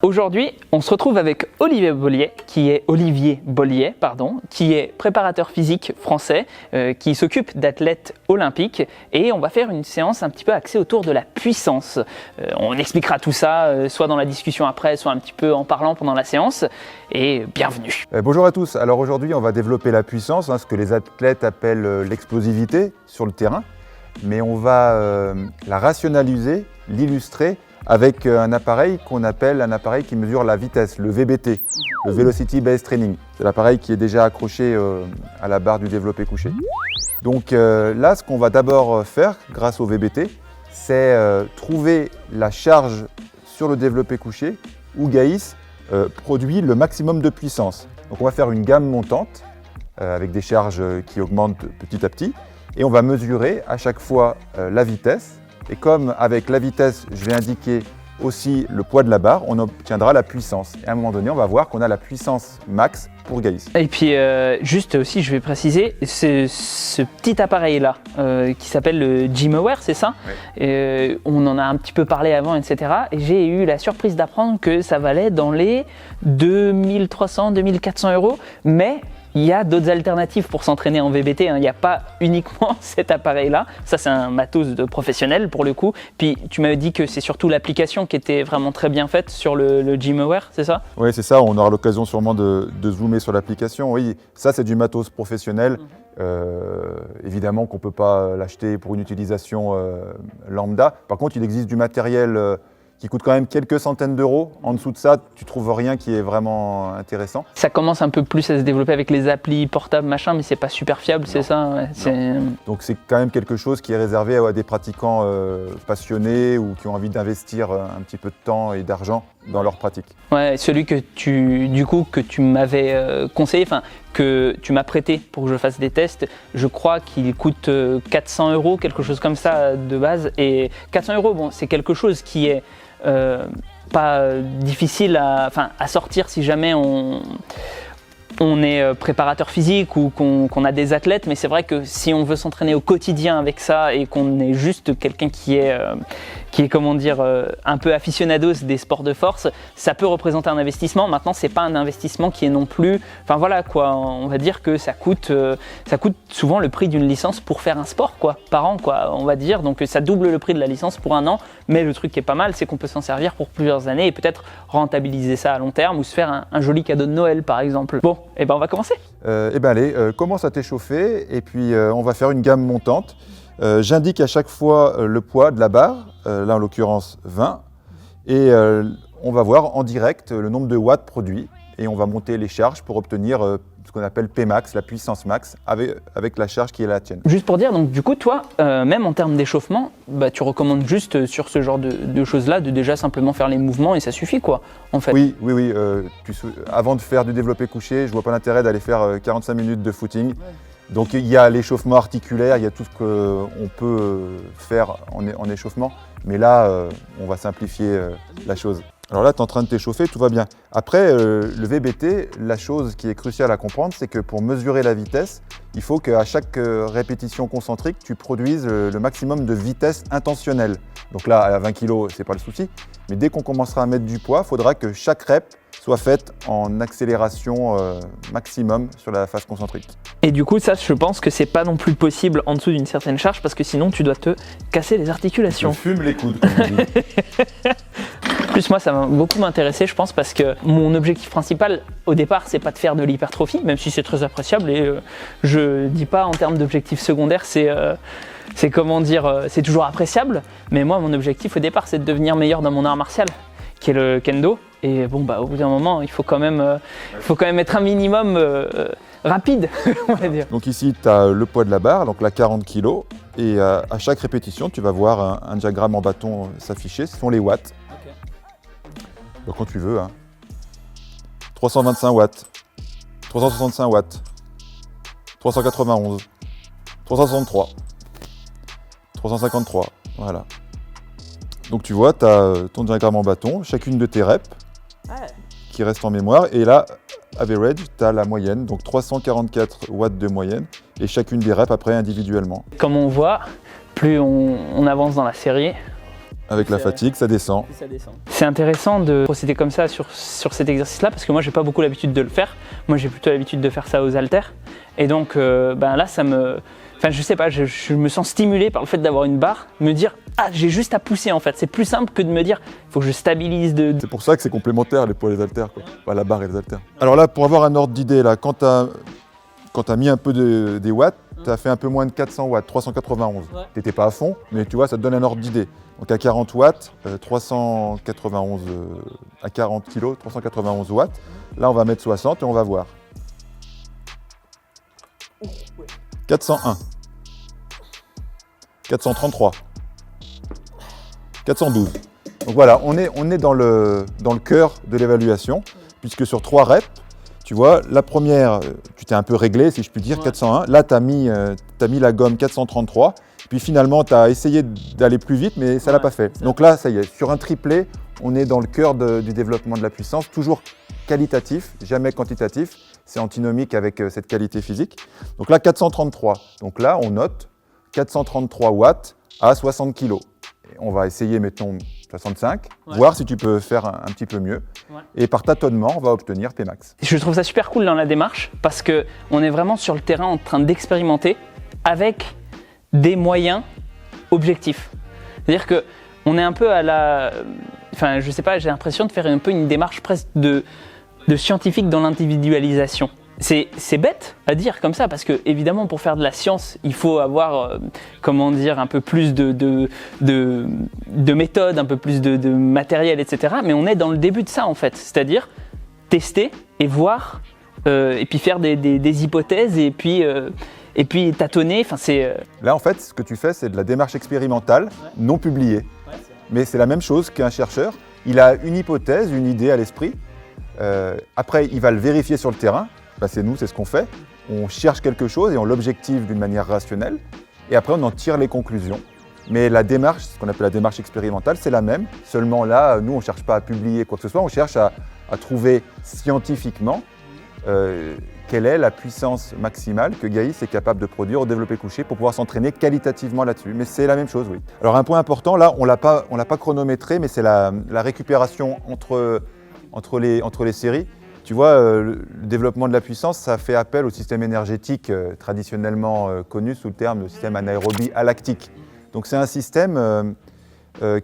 Aujourd'hui, on se retrouve avec Olivier Bollier, qui est préparateur physique français, qui s'occupe d'athlètes olympiques, et on va faire une séance un petit peu axée autour de la puissance. On expliquera tout ça, soit dans la discussion après, soit un petit peu en parlant pendant la séance, et bienvenue. Bonjour à tous, alors aujourd'hui on va développer la puissance, ce que les athlètes appellent l'explosivité sur le terrain, mais on va la rationaliser, l'illustrer, avec un appareil qu'on appelle un appareil qui mesure la vitesse, le VBT, le Velocity Based Training. C'est l'appareil qui est déjà accroché à la barre du développé couché. Donc là, ce qu'on va d'abord faire grâce au VBT, c'est trouver la charge sur le développé couché où Gaïs produit le maximum de puissance. Donc on va faire une gamme montante avec des charges qui augmentent petit à petit et on va mesurer à chaque fois la vitesse. Et comme avec la vitesse, je vais indiquer aussi le poids de la barre, on obtiendra la puissance. Et à un moment donné, on va voir qu'on a la puissance max pour Gaïs. Et puis, juste aussi, je vais préciser, ce petit appareil-là, qui s'appelle le GymAware, c'est ça ? Oui. On en a un petit peu parlé avant, etc. Et j'ai eu la surprise d'apprendre que ça valait dans les 2300-2400 €, mais il y a d'autres alternatives pour s'entraîner en VBT, il n'y a pas uniquement cet appareil-là. Ça, c'est un matos de professionnel pour le coup. Puis, tu m'avais dit que c'est surtout l'application qui était vraiment très bien faite sur le GymAware, c'est ça ? Oui, c'est ça. On aura l'occasion sûrement de zoomer sur l'application. Oui, ça, c'est du matos professionnel. Évidemment qu'on ne peut pas l'acheter pour une utilisation lambda. Par contre, il existe du matériel qui coûte quand même quelques centaines d'euros. En dessous de ça, tu trouves rien qui est vraiment intéressant. Ça commence un peu plus à se développer avec les applis portables, machin, mais c'est pas super fiable, c'est ça ? Ouais, Donc c'est quand même quelque chose qui est réservé à des pratiquants passionnés ou qui ont envie d'investir un petit peu de temps et d'argent dans leur pratique. Ouais, celui que tu m'avais conseillé, que tu m'as prêté pour que je fasse des tests, je crois qu'il coûte 400 €, quelque chose comme ça de base. Et 400 €, bon, c'est quelque chose qui est pas difficile à sortir si jamais on est préparateur physique ou qu'on a des athlètes, mais c'est vrai que si on veut s'entraîner au quotidien avec ça et qu'on est juste quelqu'un qui est un peu aficionados des sports de force, ça peut représenter un investissement. Maintenant, c'est pas un investissement qui est non plus, on va dire que ça coûte souvent le prix d'une licence pour faire un sport par an, on va dire. Donc ça double le prix de la licence pour un an, mais le truc qui est pas mal, c'est qu'on peut s'en servir pour plusieurs années et peut-être rentabiliser ça à long terme ou se faire un joli cadeau de Noël par exemple. Bon, on va commencer. Allez, commence à t'échauffer et puis on va faire une gamme montante. J'indique à chaque fois le poids de la barre, là en l'occurrence 20, et on va voir en direct le nombre de watts produits et on va monter les charges pour obtenir ce qu'on appelle Pmax, la puissance max, avec la charge qui est la tienne. Juste pour dire, donc du coup toi, même en termes d'échauffement, tu recommandes juste sur ce genre de choses-là de déjà simplement faire les mouvements et ça suffit en fait. Oui. Avant de faire du développé couché, je vois pas l'intérêt d'aller faire 45 minutes de footing. Donc il y a l'échauffement articulaire, il y a tout ce qu'on peut faire en échauffement, mais là on va simplifier la chose. Alors là tu es en train de t'échauffer, tout va bien. Après le VBT, la chose qui est cruciale à comprendre, c'est que pour mesurer la vitesse, il faut qu'à chaque répétition concentrique, tu produises le maximum de vitesse intentionnelle. Donc là à 20 kg, c'est pas le souci, mais dès qu'on commencera à mettre du poids, il faudra que chaque rep soit faite en accélération maximum sur la phase concentrique. Et du coup, ça, je pense que c'est pas non plus possible en dessous d'une certaine charge parce que sinon, tu dois te casser les articulations. Je fume les coudes, comme on dit. Plus moi, ça va beaucoup m'intéresser, je pense, parce que mon objectif principal, au départ, c'est pas de faire de l'hypertrophie, même si c'est très appréciable et je dis pas en termes d'objectifs secondaires, c'est toujours appréciable, mais moi, mon objectif au départ, c'est de devenir meilleur dans mon art martial, qui est le kendo. Et au bout d'un moment, il faut quand même être un minimum rapide, on va dire. Donc ici, tu as le poids de la barre, donc là 40 kg, et à chaque répétition, tu vas voir un diagramme en bâton s'afficher, ce sont les watts. Okay. Donc quand tu veux, 325 watts, 365 watts, 391, 363, 353, voilà. Donc tu vois, tu as ton diagramme en bâton, chacune de tes reps qui reste en mémoire. Et là, average, tu as la moyenne, donc 344 watts de moyenne, et chacune des reps après individuellement. Comme on voit, plus on avance dans la série, Avec la fatigue, ça descend. C'est intéressant de procéder comme ça sur cet exercice-là parce que moi, j'ai pas beaucoup l'habitude de le faire. Moi, j'ai plutôt l'habitude de faire ça aux haltères. Et donc, là, ça me... Enfin, je sais pas, je me sens stimulé par le fait d'avoir une barre, me dire « Ah, j'ai juste à pousser en fait ». C'est plus simple que de me dire « Il faut que je stabilise de… » C'est pour ça que c'est complémentaire les poids et les haltères, quoi. Enfin, la barre et les haltères. Alors là, pour avoir un ordre d'idée, là, quand tu as mis un peu des watts, tu as fait un peu moins de 400 watts, 391. Tu n'étais pas à fond, mais tu vois, ça te donne un ordre d'idée. Donc à 40 watts, 391 à 40 kg, 391 watts. Là, on va mettre 60 et on va voir. 401, 433, 412. Donc voilà, on est dans le cœur de l'évaluation, puisque sur 3 reps, tu vois, la première, tu t'es un peu réglé, si je puis dire, 401. Là, tu as mis la gomme 433. Puis finalement, tu as essayé d'aller plus vite, mais ça ne l'a pas fait. Donc là, ça y est, sur un triplé, on est dans le cœur du développement de la puissance, toujours qualitatif, jamais quantitatif. C'est antinomique avec cette qualité physique. Donc là, 433. Donc là, on note 433 watts à 60 kg. On va essayer, mettons, 65, voir si tu peux faire un petit peu mieux. Et par tâtonnement, on va obtenir Pmax. Je trouve ça super cool dans la démarche parce qu'on est vraiment sur le terrain en train d'expérimenter avec des moyens objectifs. C'est-à-dire qu'on est un peu à la… Enfin, je sais pas, j'ai l'impression de faire un peu une démarche presque de scientifique dans l'individualisation. C'est bête à dire comme ça parce que évidemment pour faire de la science il faut avoir comment dire un peu plus de méthodes, un peu plus de matériel, etc. Mais on est dans le début de ça en fait, c'est-à-dire tester et voir et puis faire des hypothèses et puis tâtonner. Enfin c'est là en fait ce que tu fais c'est de la démarche expérimentale non publiée. Mais c'est la même chose qu'un chercheur. Il a une hypothèse, une idée à l'esprit. Après il va le vérifier sur le terrain. C'est nous, c'est ce qu'on fait. On cherche quelque chose et on l'objective d'une manière rationnelle. Et après, on en tire les conclusions. Mais la démarche, ce qu'on appelle la démarche expérimentale, c'est la même. Seulement là, nous, on ne cherche pas à publier quoi que ce soit. On cherche à trouver scientifiquement quelle est la puissance maximale que Gaïs est capable de produire au développé couché pour pouvoir s'entraîner qualitativement là-dessus. Mais c'est la même chose, oui. Alors un point important, là, on ne l'a pas chronométré, mais c'est la récupération entre les séries. Tu vois, le développement de la puissance, ça fait appel au système énergétique traditionnellement connu sous le terme de système anaérobie alactique. Donc c'est un système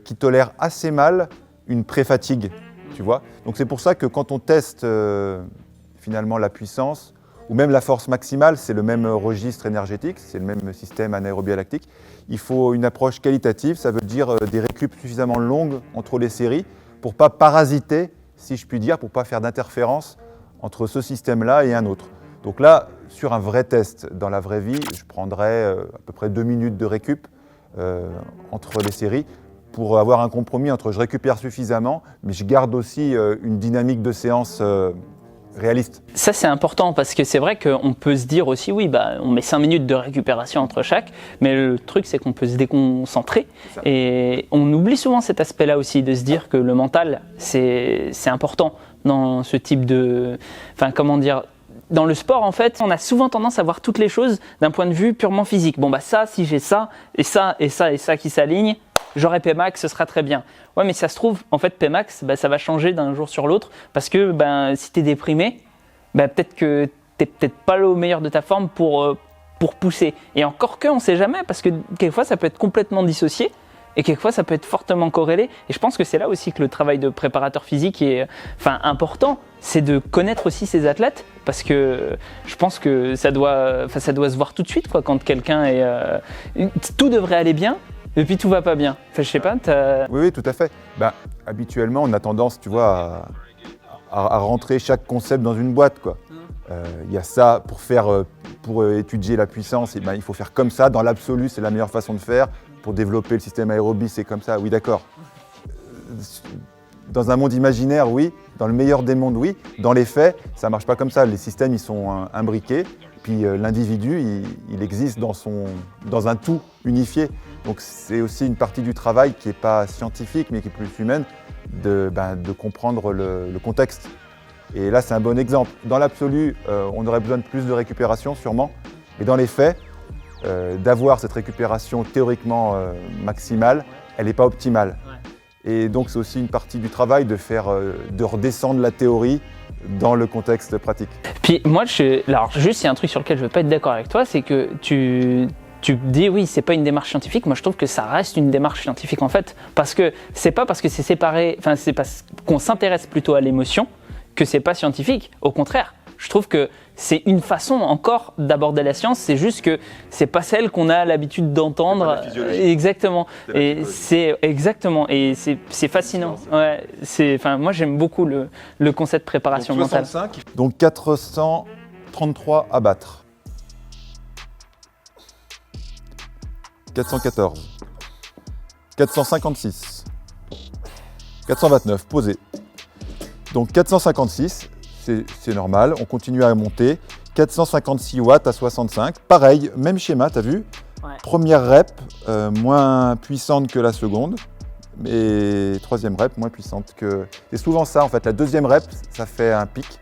qui tolère assez mal une pré-fatigue, tu vois. Donc c'est pour ça que quand on teste finalement la puissance ou même la force maximale, c'est le même registre énergétique, c'est le même système anaérobie alactique. Il faut une approche qualitative, ça veut dire des récup suffisamment longues entre les séries pour ne pas parasiter, si je puis dire, pour ne pas faire d'interférence entre ce système-là et un autre. Donc là, sur un vrai test, dans la vraie vie, je prendrais à peu près 2 minutes de récup entre les séries pour avoir un compromis entre je récupère suffisamment, mais je garde aussi une dynamique de séance réaliste. Ça c'est important parce que c'est vrai qu'on peut se dire aussi oui on met 5 minutes de récupération entre chaque, mais le truc c'est qu'on peut se déconcentrer et on oublie souvent cet aspect là aussi de se dire que le mental c'est important dans ce type de… Enfin comment dire… Dans le sport en fait on a souvent tendance à voir toutes les choses d'un point de vue purement physique. Bon ça si j'ai ça et ça et ça et ça qui s'alignent, j'aurai Pmax, ce sera très bien. Ouais, mais ça se trouve, en fait, Pmax, ça va changer d'un jour sur l'autre parce que si tu es déprimé, peut-être que tu n'es peut-être pas au meilleur de ta forme pour pousser. Et encore on ne sait jamais parce que quelquefois, ça peut être complètement dissocié et quelquefois, ça peut être fortement corrélé. Et je pense que c'est là aussi que le travail de préparateur physique est important. C'est de connaître aussi ses athlètes parce que je pense que ça doit se voir tout de suite quand quelqu'un est… tout devrait aller bien. Et puis tout va pas bien. Enfin, je sais pas, Oui, tout à fait. Habituellement, on a tendance, tu vois, à rentrer chaque concept dans une boîte, quoi. Y a ça pour étudier la puissance, il faut faire comme ça. Dans l'absolu, c'est la meilleure façon de faire. Pour développer le système aérobie, c'est comme ça. Oui, d'accord. Dans un monde imaginaire, oui. Dans le meilleur des mondes, oui. Dans les faits, ça marche pas comme ça. Les systèmes, ils sont imbriqués. Puis l'individu, il existe dans un tout unifié. Donc c'est aussi une partie du travail qui n'est pas scientifique, mais qui est plus humaine, de comprendre le contexte. Et là, c'est un bon exemple. Dans l'absolu, on aurait besoin de plus de récupération, sûrement. Mais dans les faits, d'avoir cette récupération théoriquement maximale, elle n'est pas optimale. Et donc c'est aussi une partie du travail de redescendre la théorie dans le contexte pratique. Puis moi, alors juste, il y a un truc sur lequel je ne veux pas être d'accord avec toi, c'est que tu dis oui, c'est pas une démarche scientifique. Moi, je trouve que ça reste une démarche scientifique en fait, parce que c'est pas parce que c'est séparé, enfin c'est parce qu'on s'intéresse plutôt à l'émotion que c'est pas scientifique. Au contraire, je trouve que c'est une façon encore d'aborder la science. C'est juste que c'est pas celle qu'on a l'habitude d'entendre. Exactement. Et c'est exactement. Et c'est fascinant. Ouais. Enfin, moi, j'aime beaucoup le concept de préparation mentale. Donc 433 à battre. 414, 456, 429, posé. Donc 456, c'est normal, on continue à monter. 456 watts à 65, pareil, même schéma, t'as vu? Ouais. Première rep, moins puissante que la seconde, et troisième rep, moins puissante que... C'est souvent ça en fait, la deuxième rep, ça fait un pic.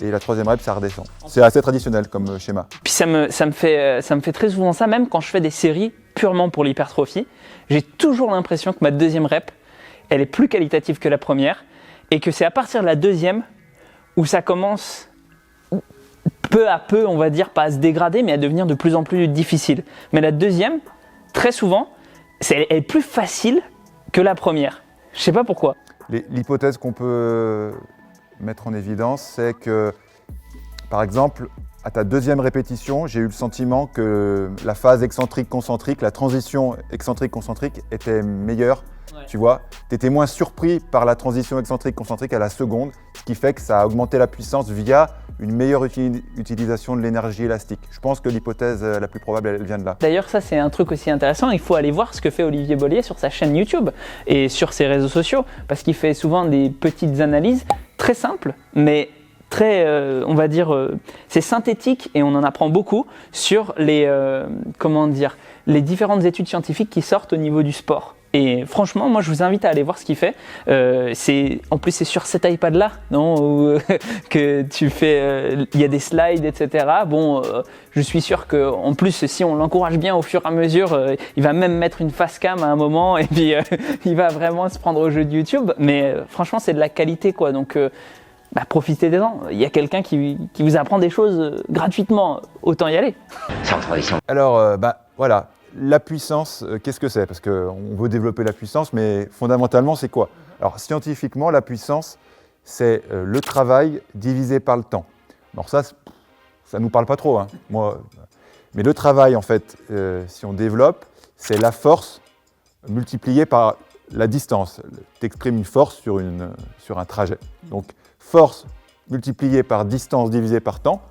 Et la troisième rep, ça redescend. C'est assez traditionnel comme schéma. Puis ça me fait très souvent ça, même quand je fais des séries purement pour l'hypertrophie. J'ai toujours l'impression que ma deuxième rep, elle est plus qualitative que la première, et que c'est à partir de la deuxième où ça commence peu à peu, on va dire, pas à se dégrader, mais à devenir de plus en plus difficile. Mais la deuxième, très souvent, elle est plus facile que la première. Je sais pas pourquoi. L'hypothèse qu'on peut mettre en évidence, c'est que, par exemple, à ta deuxième répétition, j'ai eu le sentiment que la phase excentrique-concentrique, la transition excentrique-concentrique était meilleure. Ouais. Tu vois, tu étais moins surpris par la transition excentrique-concentrique à la seconde, ce qui fait que ça a augmenté la puissance via une meilleure utilisation de l'énergie élastique. Je pense que l'hypothèse la plus probable, elle vient de là. D'ailleurs, ça, c'est un truc aussi intéressant. Il faut aller voir ce que fait Olivier Bollier sur sa chaîne YouTube et sur ses réseaux sociaux, parce qu'il fait souvent des petites analyses très simples, mais très, on va dire, c'est synthétique et on en apprend beaucoup sur les différentes études scientifiques qui sortent au niveau du sport. Et franchement, moi, je vous invite à aller voir ce qu'il fait. En plus, c'est sur cet iPad-là, non, que tu fais. Il y a des slides, etc. Bon, je suis sûr qu'en plus, si on l'encourage bien au fur et à mesure, il va même mettre une face cam à un moment et puis il va vraiment se prendre au jeu de YouTube. Mais franchement, c'est de la qualité, quoi. Donc, profitez-en. Il y a quelqu'un qui vous apprend des choses gratuitement. Autant y aller. Alors, voilà. La puissance, qu'est-ce que c'est? Parce qu'on veut développer la puissance, mais fondamentalement, c'est quoi? Alors, scientifiquement, la puissance, c'est le travail divisé par le temps. Alors ça ne nous parle pas trop, hein, moi. Mais le travail, en fait, si on développe, c'est la force multipliée par la distance. Tu exprimes une force sur un trajet. Donc, force multipliée par distance divisée par temps.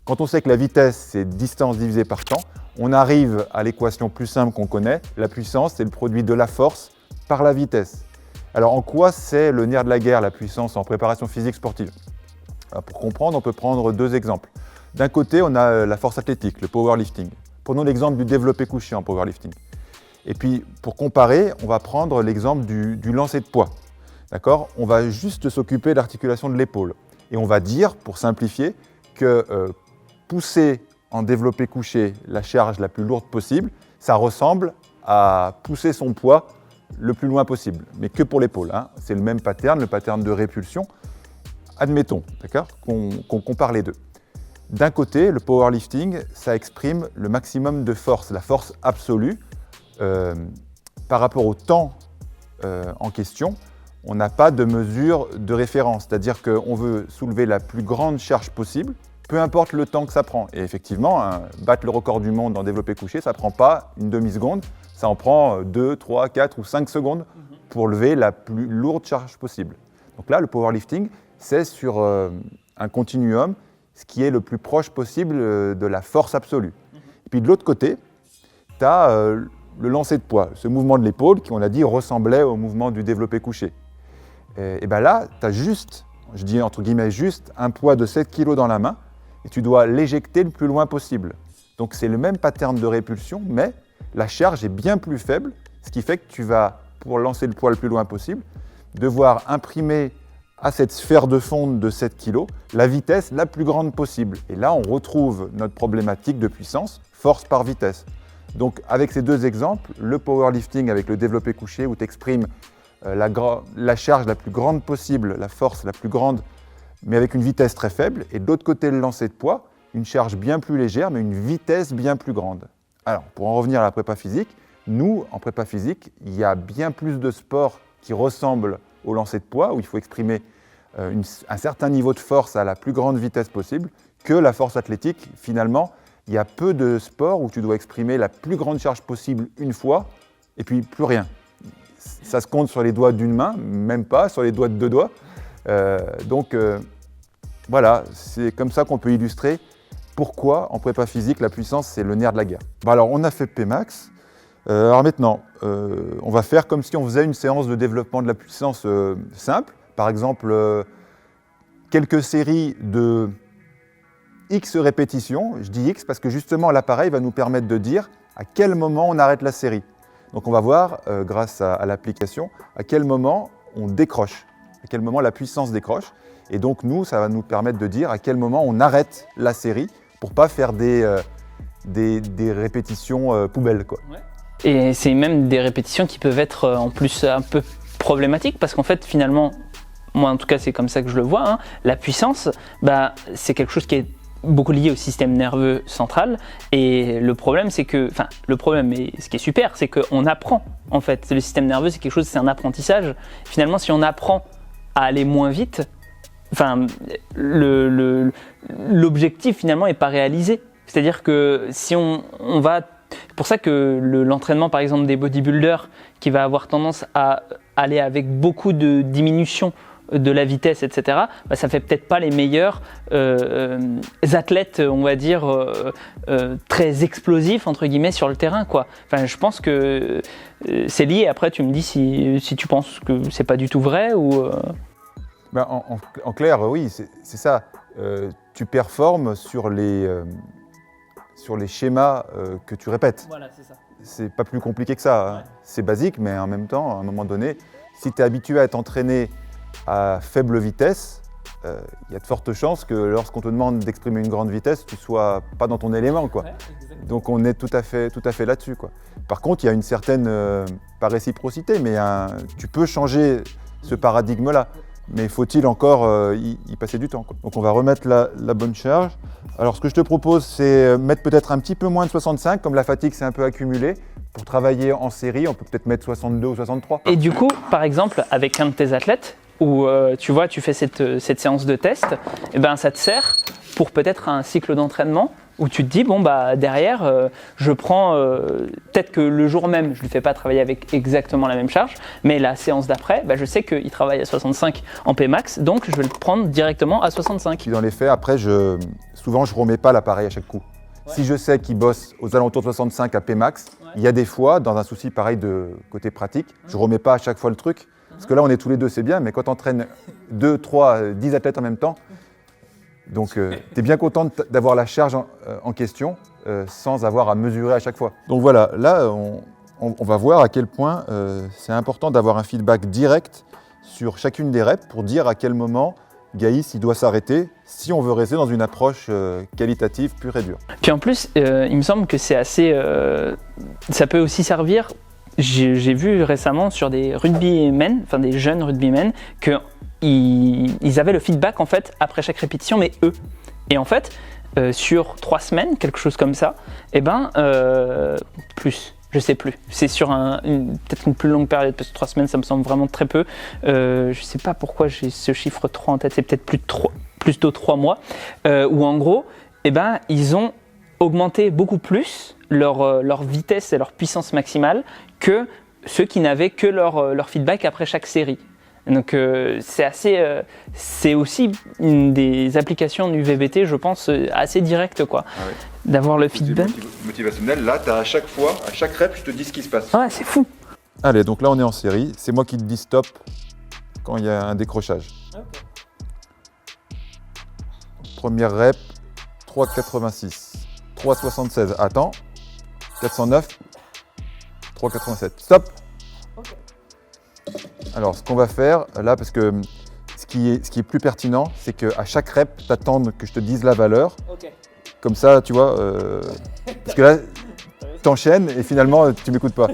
Quand on sait que la vitesse, c'est distance divisée par temps, on arrive à l'équation plus simple qu'on connaît. La puissance, c'est le produit de la force par la vitesse. Alors, en quoi c'est le nerf de la guerre, la puissance en préparation physique sportive? Alors, pour comprendre, on peut prendre deux exemples. D'un côté, on a la force athlétique, le powerlifting. Prenons l'exemple du développé couché en powerlifting. Et puis, pour comparer, on va prendre l'exemple du lancer de poids. D'accord? On va juste s'occuper de l'articulation de l'épaule. Et on va dire, pour simplifier, que pousser en développé couché la charge la plus lourde possible, ça ressemble à pousser son poids le plus loin possible, mais que pour l'épaule. Hein. C'est le même pattern, le pattern de répulsion. Admettons, d'accord, qu'on compare les deux. D'un côté, le powerlifting, ça exprime le maximum de force, la force absolue. Par rapport au temps en question, on n'a pas de mesure de référence, c'est-à-dire qu'on veut soulever la plus grande charge possible, peu importe le temps que ça prend. Et effectivement, battre le record du monde en développé couché, ça ne prend pas une demi-seconde, ça en prend 2, 3, 4 ou 5 secondes pour lever la plus lourde charge possible. Donc là, le powerlifting, c'est sur un continuum, ce qui est le plus proche possible de la force absolue. Et puis de l'autre côté, tu as le lancer de poids, ce mouvement de l'épaule qui, on a dit, ressemblait au mouvement du développé couché. Et bien là, tu as juste, je dis entre guillemets juste, un poids de 7 kg dans la main, et tu dois l'éjecter le plus loin possible. Donc c'est le même pattern de répulsion, mais la charge est bien plus faible, ce qui fait que tu vas, pour lancer le poids le plus loin possible, devoir imprimer à cette sphère de fonte de 7 kg la vitesse la plus grande possible. Et là, on retrouve notre problématique de puissance, force par vitesse. Donc avec ces deux exemples, le powerlifting avec le développé couché où tu exprimes la charge la plus grande possible, la force la plus grande, mais avec une vitesse très faible, et de l'autre côté le lancer de poids, une charge bien plus légère, mais une vitesse bien plus grande. Alors pour en revenir à la prépa physique, nous, en prépa physique, il y a bien plus de sports qui ressemblent au lancer de poids, où il faut exprimer un certain niveau de force à la plus grande vitesse possible, que la force athlétique. Finalement, il y a peu de sports où tu dois exprimer la plus grande charge possible une fois, et puis plus rien. Ça se compte sur les doigts d'une main, même pas sur les doigts de deux doigts. Voilà, c'est comme ça qu'on peut illustrer pourquoi en prépa physique la puissance c'est le nerf de la guerre. Bon, alors on a fait Pmax. Alors maintenant, on va faire comme si on faisait une séance de développement de la puissance simple. Par exemple, quelques séries de X répétitions. Je dis X parce que justement l'appareil va nous permettre de dire à quel moment on arrête la série. Donc on va voir, grâce à l'application, à quel moment on décroche, à quel moment la puissance décroche. Et donc nous, ça va nous permettre de dire à quel moment on arrête la série pour ne pas faire des répétitions poubelles, quoi. Ouais. Et c'est même des répétitions qui peuvent être en plus un peu problématiques parce qu'en fait finalement, moi en tout cas c'est comme ça que je le vois, hein, la puissance, c'est quelque chose qui est beaucoup lié au système nerveux central et le problème c'est que, enfin le problème, mais ce qui est super, c'est qu'on apprend en fait, le système nerveux c'est quelque chose, c'est un apprentissage. Finalement si on apprend à aller moins vite, enfin l'objectif finalement n'est pas réalisé. C'est-à-dire que si on va... C'est pour ça que l'entraînement par exemple des bodybuilders qui va avoir tendance à aller avec beaucoup de diminution de la vitesse, etc., ça fait peut-être pas les meilleurs athlètes, on va dire, très explosifs, entre guillemets, sur le terrain, quoi. Enfin, je pense que c'est lié. Après, tu me dis si tu penses que c'est pas du tout vrai ou... En clair, oui, c'est ça. Tu performes sur les schémas que tu répètes. Voilà, c'est ça. C'est pas plus compliqué que ça. Hein. Ouais. C'est basique, mais en même temps, à un moment donné, si tu es habitué à t'entraîner à faible vitesse, il y a de fortes chances que lorsqu'on te demande d'exprimer une grande vitesse, tu ne sois pas dans ton élément, quoi. Ouais, donc on est tout à fait là-dessus, quoi. Par contre, il y a une certaine, pas réciprocité, mais tu peux changer ce paradigme-là. Mais faut-il encore y passer du temps, quoi. Donc on va remettre la bonne charge. Alors ce que je te propose, c'est mettre peut-être un petit peu moins de 65, comme la fatigue s'est un peu accumulée. Pour travailler en série, on peut peut-être mettre 62 ou 63. Et du coup, par exemple, avec un de tes athlètes, où tu vois, tu fais cette séance de test, et ben ça te sert pour peut-être un cycle d'entraînement où tu te dis, bon, derrière, je prends, peut-être que le jour même, je ne lui fais pas travailler avec exactement la même charge, mais la séance d'après, je sais qu'il travaille à 65 en Pmax, donc je vais le prendre directement à 65. Puis dans les faits, après, souvent, je ne remets pas l'appareil à chaque coup. Ouais. Si je sais qu'il bosse aux alentours de 65 à Pmax, ouais. Il y a des fois, dans un souci pareil de côté pratique, je ne remets pas à chaque fois le truc, parce que là, on est tous les deux, c'est bien, mais quand tu entraînes 2, 3, 10 athlètes en même temps, donc, tu es bien content d'avoir la charge en question sans avoir à mesurer à chaque fois. Donc voilà, là, on va voir à quel point c'est important d'avoir un feedback direct sur chacune des reps pour dire à quel moment Gaïs il doit s'arrêter si on veut rester dans une approche qualitative pure et dure. Puis en plus, il me semble que c'est assez... ça peut aussi servir, j'ai vu récemment sur des rugbymen, enfin des jeunes rugbymen, que ils avaient le feedback en fait après chaque répétition, mais eux. Et en fait, sur 3 semaines, quelque chose comme ça, plus, je sais plus. C'est sur peut-être une plus longue période, parce que 3 semaines, ça me semble vraiment très peu. Je sais pas pourquoi j'ai ce chiffre 3 en tête, c'est peut-être plutôt 3 mois, où en gros, ils ont augmenté beaucoup plus leur vitesse et leur puissance maximale que ceux qui n'avaient que leur feedback après chaque série. Donc c'est aussi une des applications du VBT, je pense, assez directe, quoi. Ah oui. D'avoir le feedback. Motivationnel, là, à chaque fois, à chaque rep, je te dis ce qui se passe. Ouais, c'est fou. Allez, donc là, on est en série. C'est moi qui te dis stop quand il y a un décrochage. Okay. Première rep, 3,86. 3,76. Attends. 409. 3,87. Stop. Okay. Alors, ce qu'on va faire là, parce que ce qui est plus pertinent, c'est qu'à chaque rep, tu attends que je te dise la valeur. Okay. Comme ça, tu vois, parce que là, t'enchaînes et finalement, tu m'écoutes pas.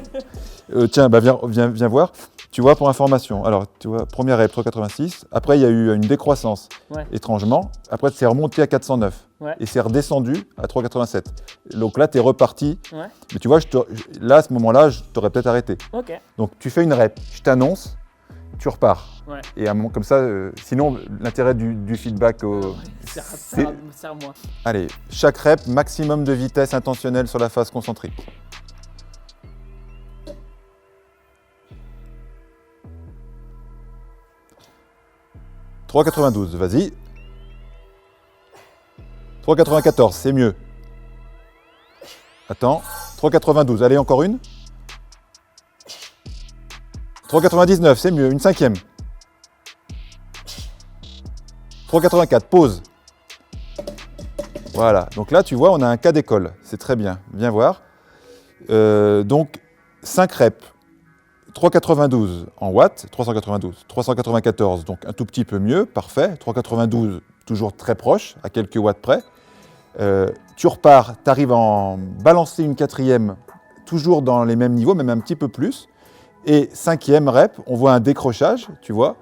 Tiens, viens voir. Tu vois, pour information, alors, tu vois, première rep, 386. Après, il y a eu une décroissance, étrangement. Après, c'est remonté à 409. Et c'est redescendu à 387. Donc là, tu es reparti. Mais tu vois, là, à ce moment-là, je t'aurais peut-être arrêté. Donc, tu fais une rep, je t'annonce, tu repars. Et à un moment comme ça, sinon, l'intérêt du feedback, Serre-moi. Allez, chaque rep, maximum de vitesse intentionnelle sur la phase concentrique. « 3,92, vas-y. 3,94, c'est mieux. Attends, 3,92, allez, encore une. 3,99, c'est mieux, une cinquième. 3,84, pause. Voilà, donc là, tu vois, on a un cas d'école. C'est très bien, viens voir. Donc, 5 reps. 3,92 en watts, 394, donc un tout petit peu mieux, parfait. 3,92, toujours très proche, à quelques watts près. Tu repars, tu arrives à en balancer une quatrième, toujours dans les mêmes niveaux, même un petit peu plus. Et cinquième rep, on voit un décrochage, tu vois.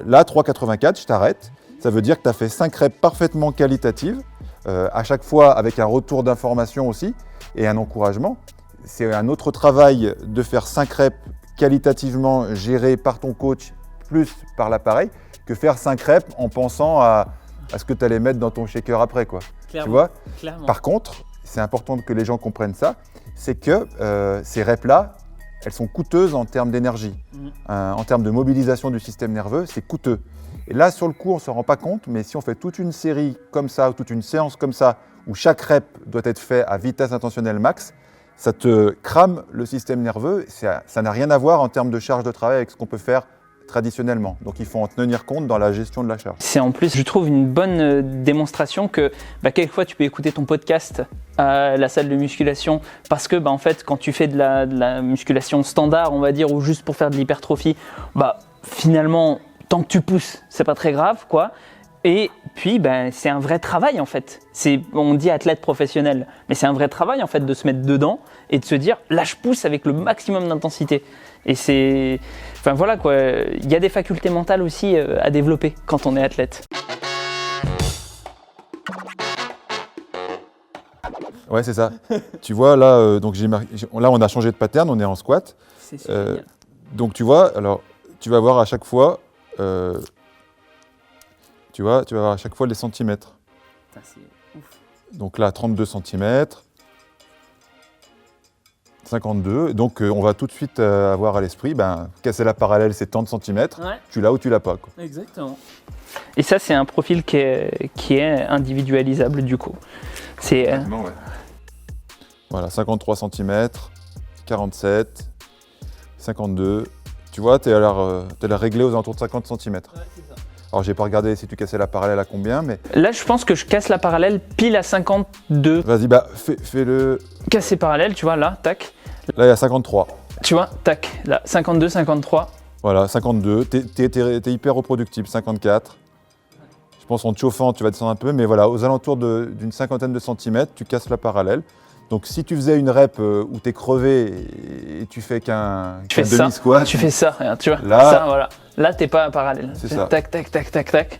Là, 3,84, je t'arrête. Ça veut dire que tu as fait 5 reps parfaitement qualitatives, à chaque fois avec un retour d'information aussi et un encouragement. C'est un autre travail de faire 5 reps qualitativement gérés par ton coach plus par l'appareil que faire 5 reps en pensant à ce que tu allais mettre dans ton shaker après, quoi. Clairement, tu vois. Clairement. Par contre, c'est important que les gens comprennent ça, c'est que ces reps-là, elles sont coûteuses en termes d'énergie. En termes de mobilisation du système nerveux, c'est coûteux. Et là, sur le coup, on ne se rend pas compte, mais si on fait toute une série comme ça, ou toute une séance comme ça, où chaque rep doit être fait à vitesse intentionnelle max, ça te crame le système nerveux. Ça n'a rien à voir en termes de charge de travail avec ce qu'on peut faire traditionnellement. Donc il faut en tenir compte dans la gestion de la charge. C'est en plus, je trouve, une bonne démonstration que quelquefois tu peux écouter ton podcast à la salle de musculation parce que en fait, quand tu fais de la musculation standard, on va dire, ou juste pour faire de l'hypertrophie, finalement, tant que tu pousses, c'est pas très grave, quoi. Et puis, c'est un vrai travail en fait. On dit athlète professionnel, mais c'est un vrai travail en fait de se mettre dedans et de se dire là je pousse avec le maximum d'intensité. Et voilà quoi. Il y a des facultés mentales aussi à développer quand on est athlète. Ouais, c'est ça. Tu vois là, donc là on a changé de pattern, on est en squat. C'est génial. Donc tu vois, alors tu vas voir à chaque fois. Tu vas voir à chaque fois les centimètres. Putain, c'est ouf. Donc là, 32 cm, 52. Donc on va tout de suite avoir à l'esprit, casser la parallèle, c'est tant de centimètres. Ouais. Tu l'as ou tu l'as pas, quoi. Exactement. Et ça, c'est un profil qui est individualisable du coup. Ouais. Voilà, 53 cm, 47, 52. Tu vois, tu es à réglé aux alentours de 50 cm. Ouais, c'est ça. Alors, j'ai pas regardé si tu cassais la parallèle à combien, mais... Là, je pense que je casse la parallèle pile à 52. Vas-y, fais-le... Casser parallèle, tu vois, là, tac. Là, il y a 53. Tu vois, tac, là, 52, 53. Voilà, 52. T'es hyper reproductible, 54. Je pense en te chauffant, tu vas descendre un peu, mais voilà, aux alentours d'une cinquantaine de centimètres, tu casses la parallèle. Donc, si tu faisais une rep où tu es crevé et tu fais qu'un demi-squat... Tu fais ça, regarde, tu vois, là, ça, voilà. Là, t'es pas parallèle. C'est ça. Tac, tac, tac, tac, tac.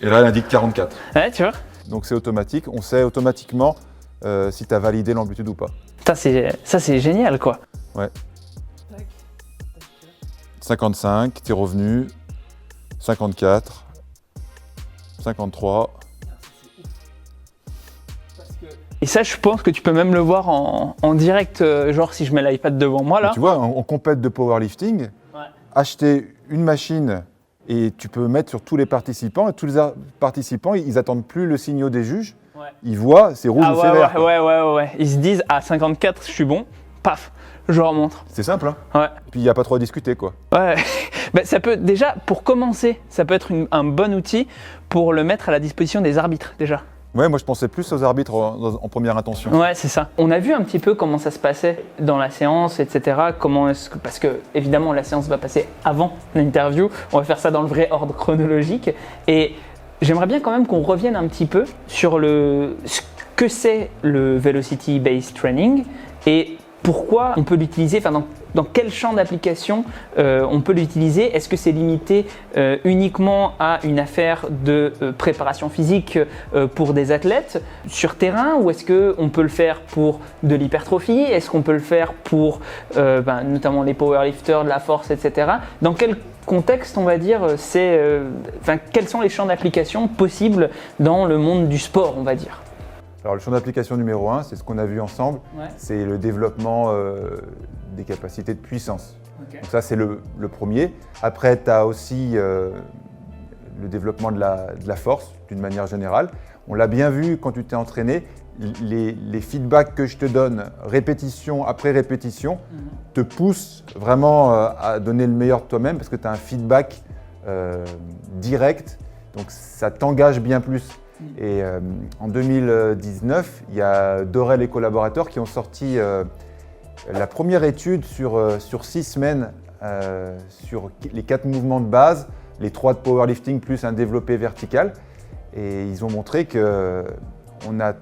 Et là, elle indique 44. Ouais, tu vois. Donc, c'est automatique. On sait automatiquement si tu as validé l'amplitude ou pas. Ça, c'est génial, quoi. Ouais. 55, t'es revenu. 54. 53. Et ça, je pense que tu peux même le voir en direct, genre si je mets l'iPad devant moi, là. Et tu vois, en compète de powerlifting, acheter une machine et tu peux mettre sur tous les participants. Et tous les participants, ils attendent plus le signal des juges. Ouais. Ils voient, c'est rouge ou c'est vert. Ouais. Ils se disent, à 54, je suis bon. Paf, je remonte. C'est simple, hein. Ouais. Et puis, il n'y a pas trop à discuter, quoi. Ouais. Ça peut, déjà, pour commencer, ça peut être un bon outil pour le mettre à la disposition des arbitres, déjà. Ouais, moi je pensais plus aux arbitres en première intention. Ouais, c'est ça. On a vu un petit peu comment ça se passait dans la séance, etc. Parce que évidemment la séance va passer avant l'interview. On va faire ça dans le vrai ordre chronologique. Et j'aimerais bien quand même qu'on revienne un petit peu sur ce que c'est le Velocity Based Training, et pourquoi on peut l'utiliser, enfin dans quel champ d'application on peut l'utiliser? Est-ce que c'est limité uniquement à une affaire de préparation physique pour des athlètes sur terrain, ou est-ce qu'on peut le faire pour de l'hypertrophie? Est-ce qu'on peut le faire pour notamment les powerlifters, de la force, etc. Dans quel contexte, on va dire, quels sont les champs d'application possibles dans le monde du sport, on va dire? Alors le champ d'application numéro 1, c'est ce qu'on a vu ensemble, c'est le développement des capacités de puissance. Okay. Donc ça c'est le premier. Après tu as aussi le développement de la force d'une manière générale. On l'a bien vu quand tu t'es entraîné, les feedbacks que je te donne répétition après répétition te poussent vraiment à donner le meilleur de toi-même parce que tu as un feedback direct, donc ça t'engage bien plus. Et en 2019, il y a Dorel et collaborateurs qui ont sorti la première étude sur 6 semaines sur les 4 mouvements de base, les 3 de powerlifting plus un développé vertical. Et ils ont montré qu'on a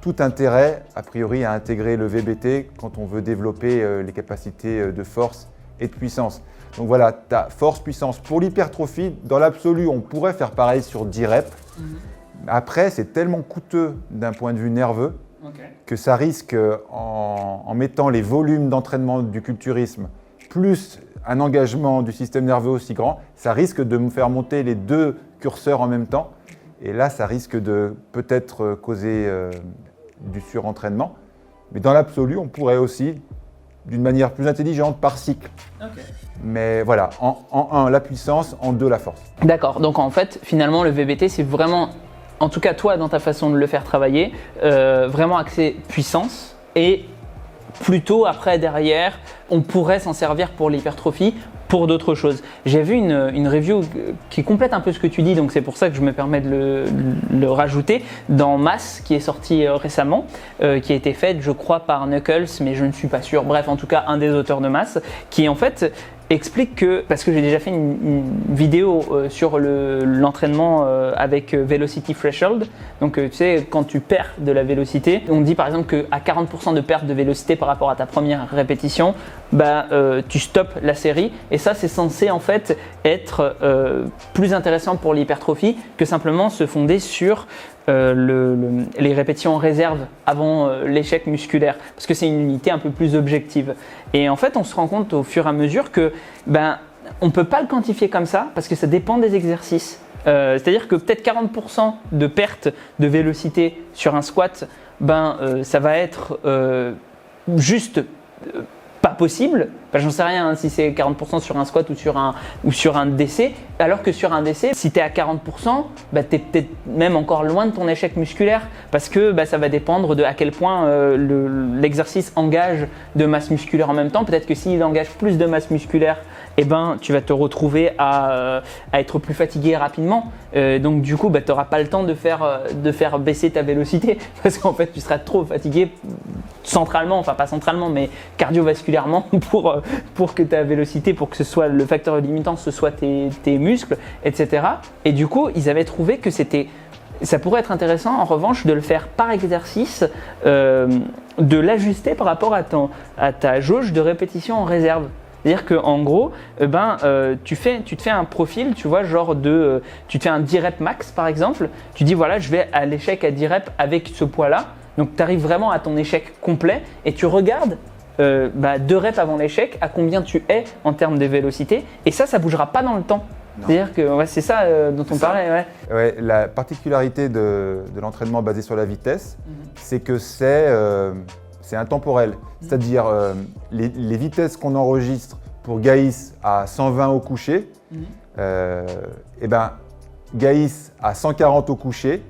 tout intérêt, a priori, à intégrer le VBT quand on veut développer les capacités de force et de puissance. Donc voilà, tu as force, puissance. Pour l'hypertrophie, dans l'absolu, on pourrait faire pareil sur 10 reps. Après, c'est tellement coûteux d'un point de vue nerveux que ça risque, en mettant les volumes d'entraînement du culturisme plus un engagement du système nerveux aussi grand, ça risque de me faire monter les 2 curseurs en même temps. Et là, ça risque de peut-être causer du surentraînement. Mais dans l'absolu, on pourrait aussi, d'une manière plus intelligente, par cycle. Mais voilà, en 1, la puissance, en 2, la force. D'accord, donc en fait, finalement, le VBT, c'est vraiment, en tout cas toi, dans ta façon de le faire travailler, vraiment axé puissance, et plutôt après, derrière, on pourrait s'en servir pour l'hypertrophie, pour d'autres choses. J'ai vu une review qui complète un peu ce que tu dis, donc c'est pour ça que je me permets de le rajouter, dans Mass, qui est sorti récemment, qui a été faite, je crois, par Knuckles, mais je ne suis pas sûr. Bref, en tout cas, un des auteurs de Mass, qui en fait explique que, parce que j'ai déjà fait une vidéo sur l'entraînement avec Velocity Threshold, donc tu sais, quand tu perds de la vélocité, on dit par exemple qu'à 40% de perte de vélocité par rapport à ta première répétition, tu stoppes la série, et ça c'est censé en fait être plus intéressant pour l'hypertrophie que simplement se fonder sur les répétitions en réserve avant l'échec musculaire, parce que c'est une unité un peu plus objective. Et en fait, on se rend compte au fur et à mesure que on ne peut pas le quantifier comme ça, parce que ça dépend des exercices. C'est-à-dire que peut-être 40% de perte de vélocité sur un squat, ça va être juste pas possible. J'en sais rien si c'est 40% sur un squat ou sur un DC, alors que sur un DC, si tu es à 40%, tu es peut-être même encore loin de ton échec musculaire, parce que ça va dépendre de à quel point l'exercice engage de masse musculaire en même temps. Peut-être que s'il engage plus de masse musculaire, tu vas te retrouver à être plus fatigué rapidement. Donc du coup, tu n'auras pas le temps de faire baisser ta vélocité, parce qu'en fait, tu seras trop fatigué centralement, enfin pas centralement, mais cardiovasculairement pour que ta vélocité, pour que ce soit le facteur limitant, ce soit tes muscles, etc. Et du coup, ils avaient trouvé que ça pourrait être intéressant en revanche de le faire par exercice, de l'ajuster par rapport à ta jauge de répétition en réserve. C'est-à-dire qu'en gros, tu te fais un profil, tu vois, tu te fais un 10 reps max par exemple, tu dis voilà, je vais à l'échec à 10 reps avec ce poids-là, donc tu arrives vraiment à ton échec complet et tu regardes 2 reps avant l'échec, à combien tu es en termes de vélocité, et ça bougera pas dans le temps. C'est-à-dire que c'est ça dont on parlait. Ouais, la particularité de l'entraînement basé sur la vitesse, c'est que c'est intemporel. C'est-à-dire les vitesses qu'on enregistre pour Gaïs à 120 au coucher, Gaïs à 140 au coucher,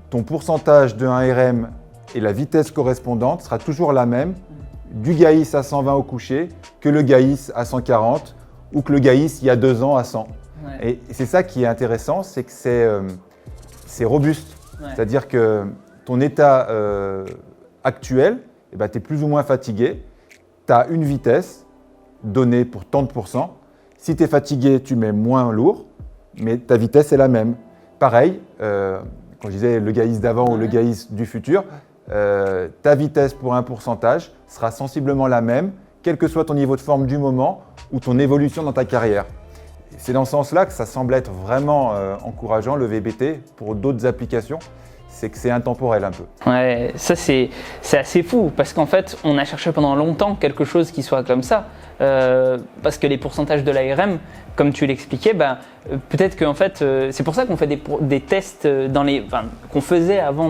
ton pourcentage de 1 RM et la vitesse correspondante sera toujours la même du Gaïs à 120 au coucher que le Gaïs à 140 ou que le Gaïs il y a 2 ans à 100. Ouais. Et c'est ça qui est intéressant, c'est que c'est robuste. Ouais. C'est-à-dire que ton état actuel, tu es plus ou moins fatigué, tu as une vitesse donnée pour tant de pourcents. Si tu es fatigué, tu mets moins lourd, mais ta vitesse est la même. Pareil, quand je disais le Gaïs d'avant ou le Gaïs du futur, ta vitesse pour un pourcentage sera sensiblement la même, quel que soit ton niveau de forme du moment ou ton évolution dans ta carrière. C'est dans ce sens-là que ça semble être vraiment encourageant, le VBT, pour d'autres applications. C'est que c'est intemporel un peu. Ouais, ça c'est assez fou parce qu'en fait on a cherché pendant longtemps quelque chose qui soit comme ça parce que les pourcentages de l'ARM, comme tu l'expliquais, peut-être qu'en fait c'est pour ça qu'on fait des tests qu'on faisait avant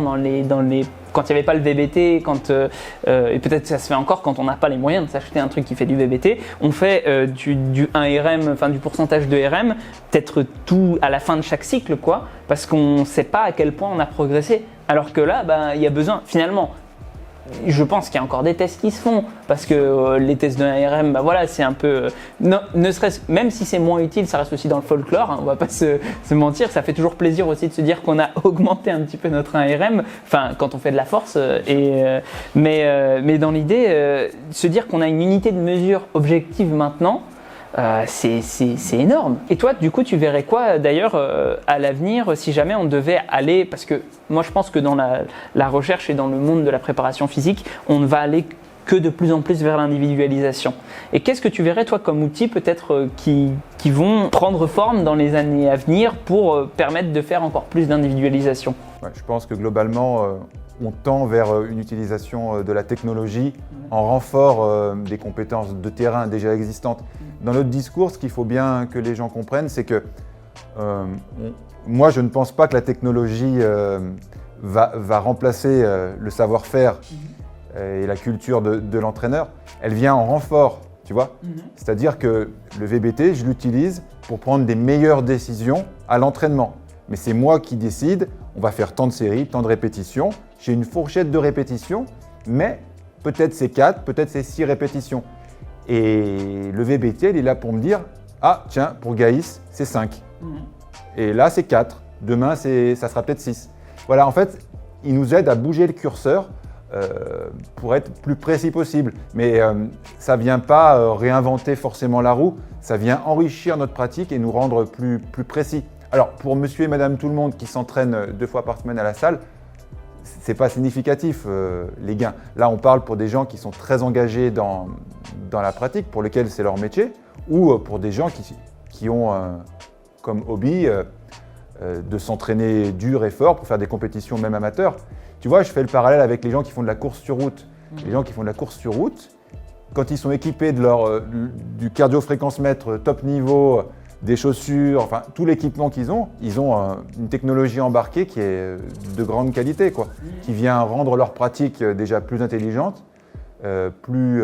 quand il n'y avait pas le VBT, et peut-être ça se fait encore quand on n'a pas les moyens de s'acheter un truc qui fait du VBT, on fait du 1 RM, enfin du pourcentage de RM, peut-être tout à la fin de chaque cycle, quoi, parce qu'on ne sait pas à quel point on a progressé. Alors que là, il y a besoin, finalement, je pense qu'il y a encore des tests qui se font, parce que les tests de 1 RM, c'est un peu, ne serait-ce, même si c'est moins utile, ça reste aussi dans le folklore, hein, on va pas se mentir, ça fait toujours plaisir aussi de se dire qu'on a augmenté un petit peu notre 1 RM, enfin quand on fait de la force, mais dans l'idée, se dire qu'on a une unité de mesure objective maintenant, c'est énorme. Et toi, du coup, tu verrais quoi d'ailleurs à l'avenir si jamais on devait aller, parce que moi je pense que dans la recherche et dans le monde de la préparation physique, on ne va aller que de plus en plus vers l'individualisation. Et qu'est-ce que tu verrais toi comme outils peut-être qui vont prendre forme dans les années à venir pour permettre de faire encore plus d'individualisation? Ouais, je pense que globalement, on tend vers une utilisation de la technologie en renfort des compétences de terrain déjà existantes. Dans notre discours, ce qu'il faut bien que les gens comprennent, c'est que moi, je ne pense pas que la technologie va remplacer le savoir-faire et la culture de l'entraîneur. Elle vient en renfort, tu vois. C'est-à-dire que le VBT, je l'utilise pour prendre des meilleures décisions à l'entraînement. Mais c'est moi qui décide, on va faire tant de séries, tant de répétitions. J'ai une fourchette de répétitions, mais peut-être c'est 4, peut-être c'est 6 répétitions. Et le VBT, il est là pour me dire, ah tiens, pour Gaïs, c'est 5. Et là, c'est 4. Demain, ça sera peut-être 6. Voilà, en fait, il nous aide à bouger le curseur pour être plus précis possible. Mais ça ne vient pas réinventer forcément la roue, ça vient enrichir notre pratique et nous rendre plus précis. Alors, pour monsieur et madame tout le monde qui s'entraînent 2 fois par semaine à la salle, ce n'est pas significatif les gains. Là, on parle pour des gens qui sont très engagés dans la pratique, pour lesquels c'est leur métier, ou pour des gens qui ont comme hobby de s'entraîner dur et fort pour faire des compétitions même amateurs. Tu vois, je fais le parallèle avec les gens qui font de la course sur route. Les gens qui font de la course sur route, quand ils sont équipés du cardio-fréquence-mètre top niveau, des chaussures, enfin tout l'équipement qu'ils ont, une technologie embarquée qui est de grande qualité, quoi, qui vient rendre leur pratique déjà plus intelligente, plus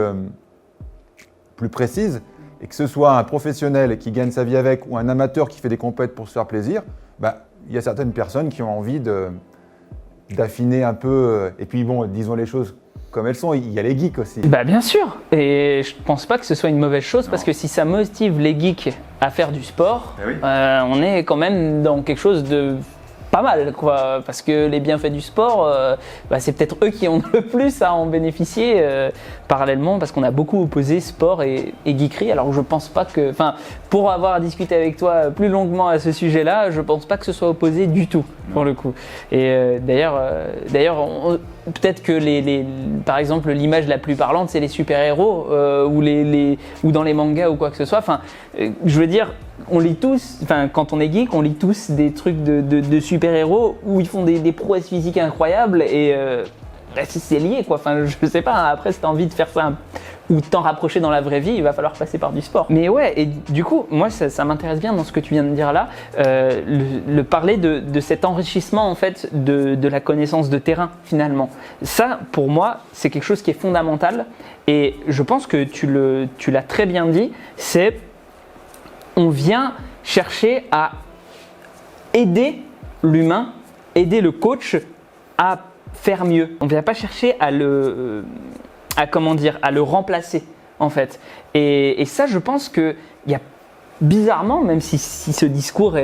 précise, et que ce soit un professionnel qui gagne sa vie avec ou un amateur qui fait des compètes pour se faire plaisir, il y a certaines personnes qui ont envie d'affiner un peu, et puis bon, disons les choses comme elles sont, il y a les geeks aussi. Bien sûr, et je pense pas que ce soit une mauvaise chose, parce que si ça motive les geeks à faire du sport, on est quand même dans quelque chose de pas mal, quoi, parce que les bienfaits du sport, c'est peut-être eux qui ont le plus à en bénéficier parallèlement, parce qu'on a beaucoup opposé sport et geekerie. Alors je pense pas que, pour avoir discuté avec toi plus longuement à ce sujet-là, je pense pas que ce soit opposé du tout pour le coup. Et d'ailleurs, peut-être que par exemple l'image la plus parlante c'est les super-héros ou dans les mangas ou quoi que ce soit. Je veux dire, on lit tous, quand on est geek, on lit tous des trucs de super-héros où ils font des prouesses physiques incroyables et c'est lié, quoi. Je sais pas, après si t'as envie de faire ça ou t'en rapprocher dans la vraie vie, il va falloir passer par du sport. Mais ouais, et du coup, moi ça m'intéresse bien dans ce que tu viens de dire là, le parler de cet enrichissement en fait de la connaissance de terrain finalement. Ça, pour moi, c'est quelque chose qui est fondamental et je pense que tu l'as très bien dit, c'est on vient chercher à aider l'humain, aider le coach à faire mieux. On ne vient pas chercher à le remplacer en fait. Et ça, je pense qu'il y a bizarrement, même si ce discours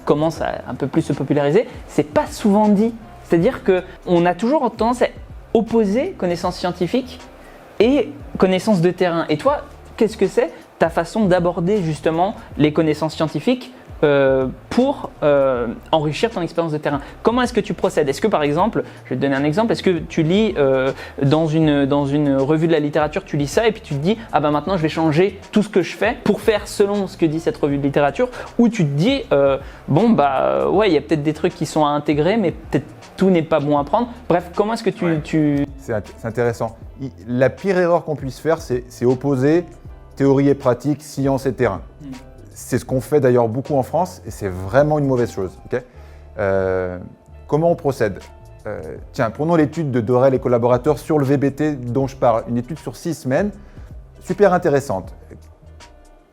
commence à un peu plus se populariser, c'est pas souvent dit. C'est-à-dire qu'on a toujours tendance à opposer connaissance scientifique et connaissance de terrain. Et toi, qu'est-ce que c'est ta façon d'aborder justement les connaissances scientifiques pour enrichir ton expérience de terrain. Comment est-ce que tu procèdes? Est-ce que par exemple, je vais te donner un exemple, est-ce que tu lis dans une revue de la littérature, tu lis ça et puis tu te dis ah ben maintenant je vais changer tout ce que je fais pour faire selon ce que dit cette revue de littérature, ou tu te dis ouais, il y a peut-être des trucs qui sont à intégrer mais peut-être tout n'est pas bon à prendre. Bref, comment est-ce que tu... C'est intéressant. La pire erreur qu'on puisse faire, c'est opposer théorie et pratique, science et terrain. C'est ce qu'on fait d'ailleurs beaucoup en France et c'est vraiment une mauvaise chose. Okay, comment on procède? Tiens, prenons l'étude de Dorel et collaborateurs sur le VBT dont je parle. Une étude sur 6 semaines, super intéressante.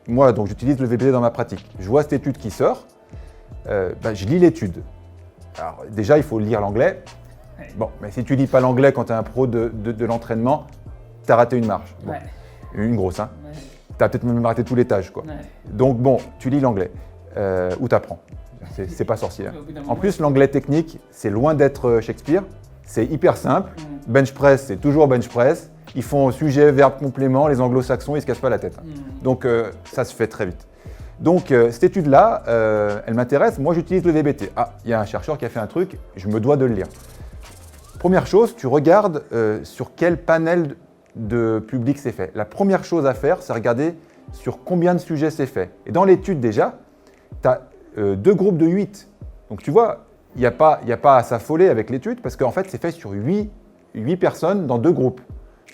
Moi, donc, j'utilise le VBT dans ma pratique. Je vois cette étude qui sort, je lis l'étude. Alors, déjà, il faut lire l'anglais. Bon, mais si tu lis pas l'anglais quand tu es un pro de l'entraînement, tu as raté une marche. Bon, Ouais. Une grosse, hein. Ouais. Tu as peut-être même raté tous les tâches, quoi. Ouais. Donc, bon, tu lis l'anglais ou tu apprends. C'est pas sorcier. Hein. En plus, l'anglais technique, c'est loin d'être Shakespeare. C'est hyper simple. Bench press, c'est toujours bench press. Ils font sujet, verbe, complément. Les anglo-saxons, ils se cassent pas la tête. Hein. Donc, ça se fait très vite. Donc, cette étude-là, elle m'intéresse. Moi, j'utilise le VBT. Ah, il y a un chercheur qui a fait un truc, je me dois de le lire. Première chose, tu regardes sur quel panel de public c'est fait. La première chose à faire, c'est regarder sur combien de sujets c'est fait. Et dans l'étude déjà, tu as 2 groupes de 8. Donc tu vois, il n'y a pas à s'affoler avec l'étude parce qu'en fait, c'est fait sur 8 personnes dans 2 groupes,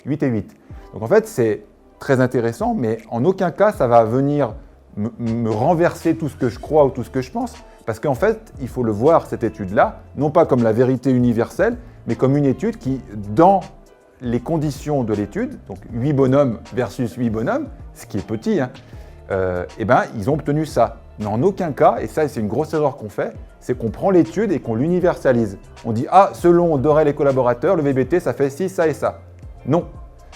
8 et 8. Donc en fait, c'est très intéressant, mais en aucun cas, ça va venir me renverser tout ce que je crois ou tout ce que je pense. Parce qu'en fait, il faut le voir, cette étude-là, non pas comme la vérité universelle, mais comme une étude qui, dans les conditions de l'étude, donc 8 bonhommes versus 8 bonhommes, ce qui est petit, hein, ils ont obtenu ça. Mais en aucun cas, et ça c'est une grosse erreur qu'on fait, c'est qu'on prend l'étude et qu'on l'universalise. On dit « Ah, selon Dorel et collaborateurs, le VBT, ça fait ci, ça et ça ». Non,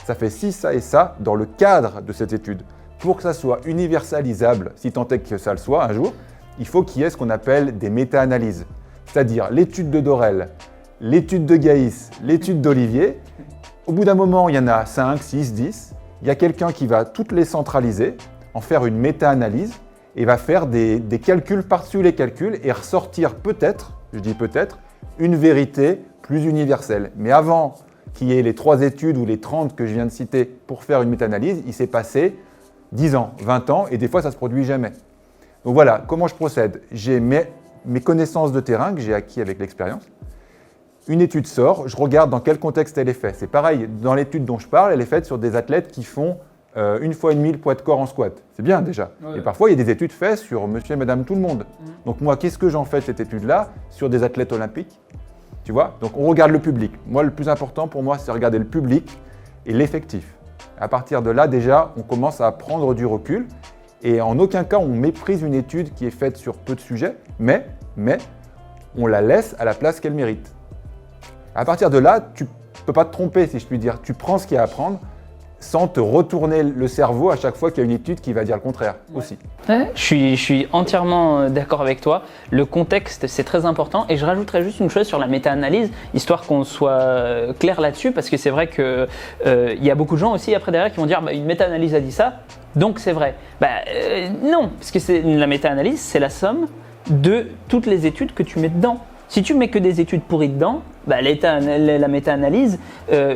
ça fait ci, ça et ça dans le cadre de cette étude. Pour que ça soit universalisable, si tant est que ça le soit un jour, il faut qu'il y ait ce qu'on appelle des méta-analyses. C'est-à-dire l'étude de Dorel, l'étude de Gaïs, l'étude d'Olivier. Au bout d'un moment, il y en a 5, 6, 10. Il y a quelqu'un qui va toutes les centraliser, en faire une méta-analyse et va faire des calculs par-dessus les calculs et ressortir peut-être, je dis peut-être, une vérité plus universelle. Mais avant qu'il y ait les 3 études ou les 30 que je viens de citer pour faire une méta-analyse, il s'est passé 10 ans, 20 ans et des fois ça ne se produit jamais. Donc voilà, comment je procède? J'ai mes connaissances de terrain que j'ai acquis avec l'expérience. Une étude sort, je regarde dans quel contexte elle est faite. C'est pareil, dans l'étude dont je parle, elle est faite sur des athlètes qui font 1,5 fois le poids de corps en squat. C'est bien déjà. Ouais. Et parfois, il y a des études faites sur monsieur et madame tout le monde. Donc moi, qu'est-ce que j'en fais de cette étude-là sur des athlètes olympiques? Tu vois? Donc on regarde le public. Moi, le plus important pour moi, c'est regarder le public et l'effectif. À partir de là, déjà, on commence à prendre du recul. Et en aucun cas, on méprise une étude qui est faite sur peu de sujets, mais on la laisse à la place qu'elle mérite. À partir de là, tu ne peux pas te tromper, si je puis dire. Tu prends ce qu'il y a à apprendre sans te retourner le cerveau à chaque fois qu'il y a une étude qui va dire le contraire aussi. Ouais, je suis entièrement d'accord avec toi. Le contexte, c'est très important. Et je rajouterais juste une chose sur la méta-analyse, histoire qu'on soit clair là-dessus, parce que c'est vrai qu'il y a beaucoup de gens aussi après derrière qui vont dire une méta-analyse a dit ça, donc c'est vrai. Non, parce que la méta-analyse, c'est la somme de toutes les études que tu mets dedans. Si tu mets que des études pourries dedans, la méta-analyse,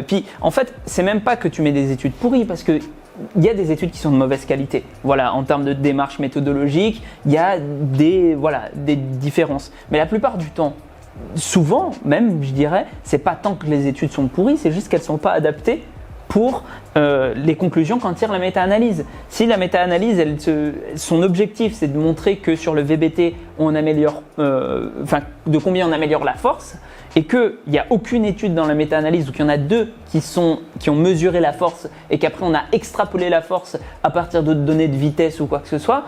puis en fait, c'est même pas que tu mets des études pourries, parce qu'il y a des études qui sont de mauvaise qualité. Voilà, en termes de démarche méthodologique, il y a des différences. Mais la plupart du temps, souvent même, je dirais, c'est pas tant que les études sont pourries, c'est juste qu'elles sont pas adaptées pour les conclusions qu'en tire la méta-analyse. Si la méta-analyse, son objectif, c'est de montrer que sur le VBT, on améliore, de combien on améliore la force, et qu'il n'y a aucune étude dans la méta-analyse, ou qu'il y en a 2 qui ont mesuré la force, et qu'après on a extrapolé la force à partir de données de vitesse ou quoi que ce soit,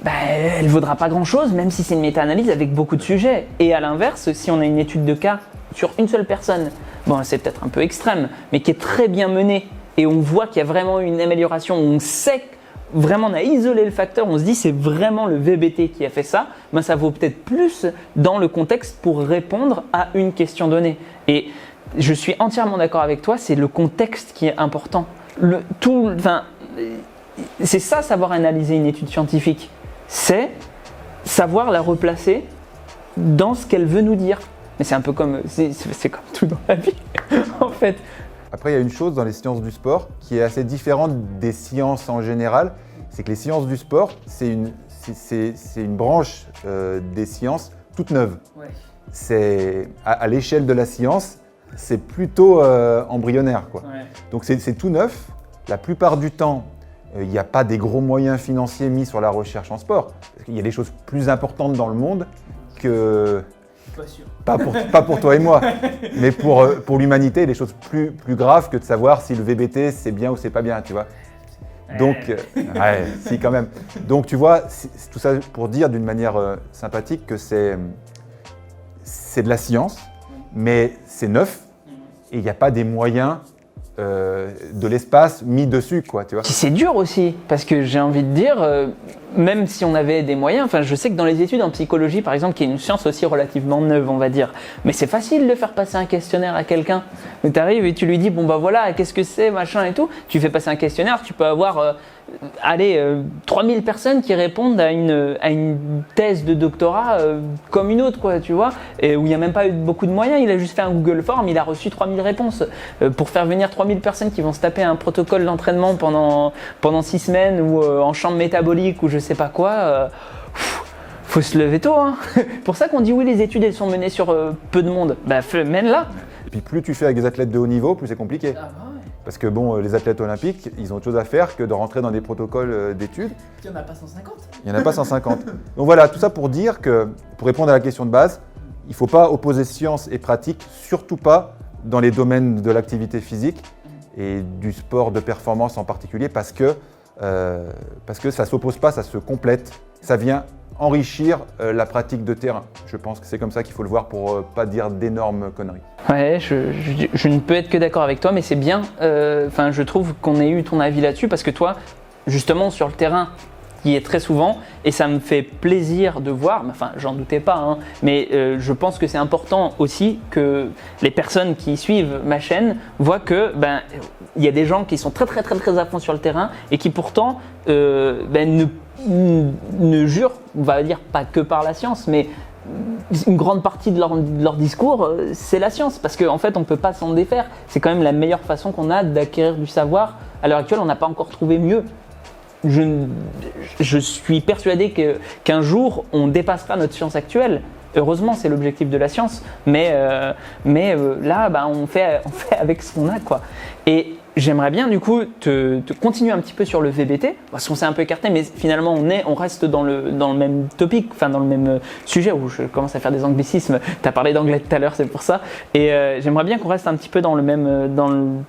elle ne vaudra pas grand-chose, même si c'est une méta-analyse avec beaucoup de sujets. Et à l'inverse, si on a une étude de cas sur une seule personne, bon, c'est peut-être un peu extrême, mais qui est très bien menée, et on voit qu'il y a vraiment une amélioration, on sait vraiment, on a isolé le facteur, on se dit c'est vraiment le VBT qui a fait ça, ça vaut peut-être plus dans le contexte pour répondre à une question donnée. Et je suis entièrement d'accord avec toi, c'est le contexte qui est important. C'est ça, savoir analyser une étude scientifique. C'est savoir la replacer dans ce qu'elle veut nous dire. Mais c'est un peu comme, c'est comme tout dans la vie, en fait. Après, il y a une chose dans les sciences du sport qui est assez différente des sciences en général, c'est que les sciences du sport, c'est une branche des sciences toute neuve. Ouais. C'est à l'échelle de la science, c'est plutôt embryonnaire, quoi. Ouais. Donc c'est tout neuf. La plupart du temps, il n'y a pas des gros moyens financiers mis sur la recherche en sport. Parce qu'il y a des choses plus importantes dans le monde que... Pas sûr. Pas pour toi et moi, mais pour l'humanité, des choses plus graves que de savoir si le VBT c'est bien ou c'est pas bien, tu vois. Donc, ouais, si quand même. Donc tu vois, c'est tout ça pour dire d'une manière sympathique que c'est de la science, mais c'est neuf et il n'y a pas des moyens de l'espace mis dessus, quoi, tu vois. Puis c'est dur aussi, parce que j'ai envie de dire, même si on avait des moyens, enfin je sais que dans les études en psychologie par exemple, qui est une science aussi relativement neuve on va dire, mais c'est facile de faire passer un questionnaire à quelqu'un. Tu arrives et tu lui dis bon bah voilà, qu'est-ce que c'est, machin et tout, tu fais passer un questionnaire, tu peux avoir 3000 personnes qui répondent à une thèse de doctorat comme une autre, quoi, tu vois, et où il n'y a même pas eu beaucoup de moyens, il a juste fait un Google Form, il a reçu 3000 réponses. Pour faire venir 3000 personnes qui vont se taper un protocole d'entraînement pendant 6 semaines ou en chambre métabolique ou je sais pas quoi, faut se lever tôt, hein. Pour ça qu'on dit oui, les études elles sont menées sur peu de monde, bah mène-la. Et puis plus tu fais avec des athlètes de haut niveau, plus c'est compliqué. Ah bah ouais. Parce que bon, les athlètes olympiques, ils ont autre chose à faire que de rentrer dans des protocoles d'études. Il n'y en a pas 150. Il n'y en a pas 150. Donc voilà, tout ça pour dire que, pour répondre à la question de base, il ne faut pas opposer science et pratique, surtout pas dans les domaines de l'activité physique et du sport de performance en particulier, parce que ça ne s'oppose pas, ça se complète, ça vient enrichir la pratique de terrain. Je pense que c'est comme ça qu'il faut le voir pour pas dire d'énormes conneries. Ouais, je ne peux être que d'accord avec toi, mais c'est bien. Enfin, je trouve qu'on ait eu ton avis là-dessus parce que toi, justement, sur le terrain, y est très souvent et ça me fait plaisir de voir. Enfin, j'en doutais pas, hein, mais je pense que c'est important aussi que les personnes qui suivent ma chaîne voient que il y a des gens qui sont très à fond sur le terrain et qui pourtant ne jurent, on va dire pas que par la science, mais une grande partie de leur discours, c'est la science, parce qu'en fait, on ne peut pas s'en défaire. C'est quand même la meilleure façon qu'on a d'acquérir du savoir. À l'heure actuelle, on n'a pas encore trouvé mieux. Je suis persuadé qu'un jour, on dépassera notre science actuelle. Heureusement, c'est l'objectif de la science, mais là, on fait avec ce qu'on a, quoi. Et j'aimerais bien du coup te continuer un petit peu sur le VBT, parce qu'on s'est un peu écarté, mais finalement on reste dans le même topic, enfin dans le même sujet où je commence à faire des anglicismes. Tu as parlé d'anglais tout à l'heure, c'est pour ça. Et j'aimerais bien qu'on reste un petit peu dans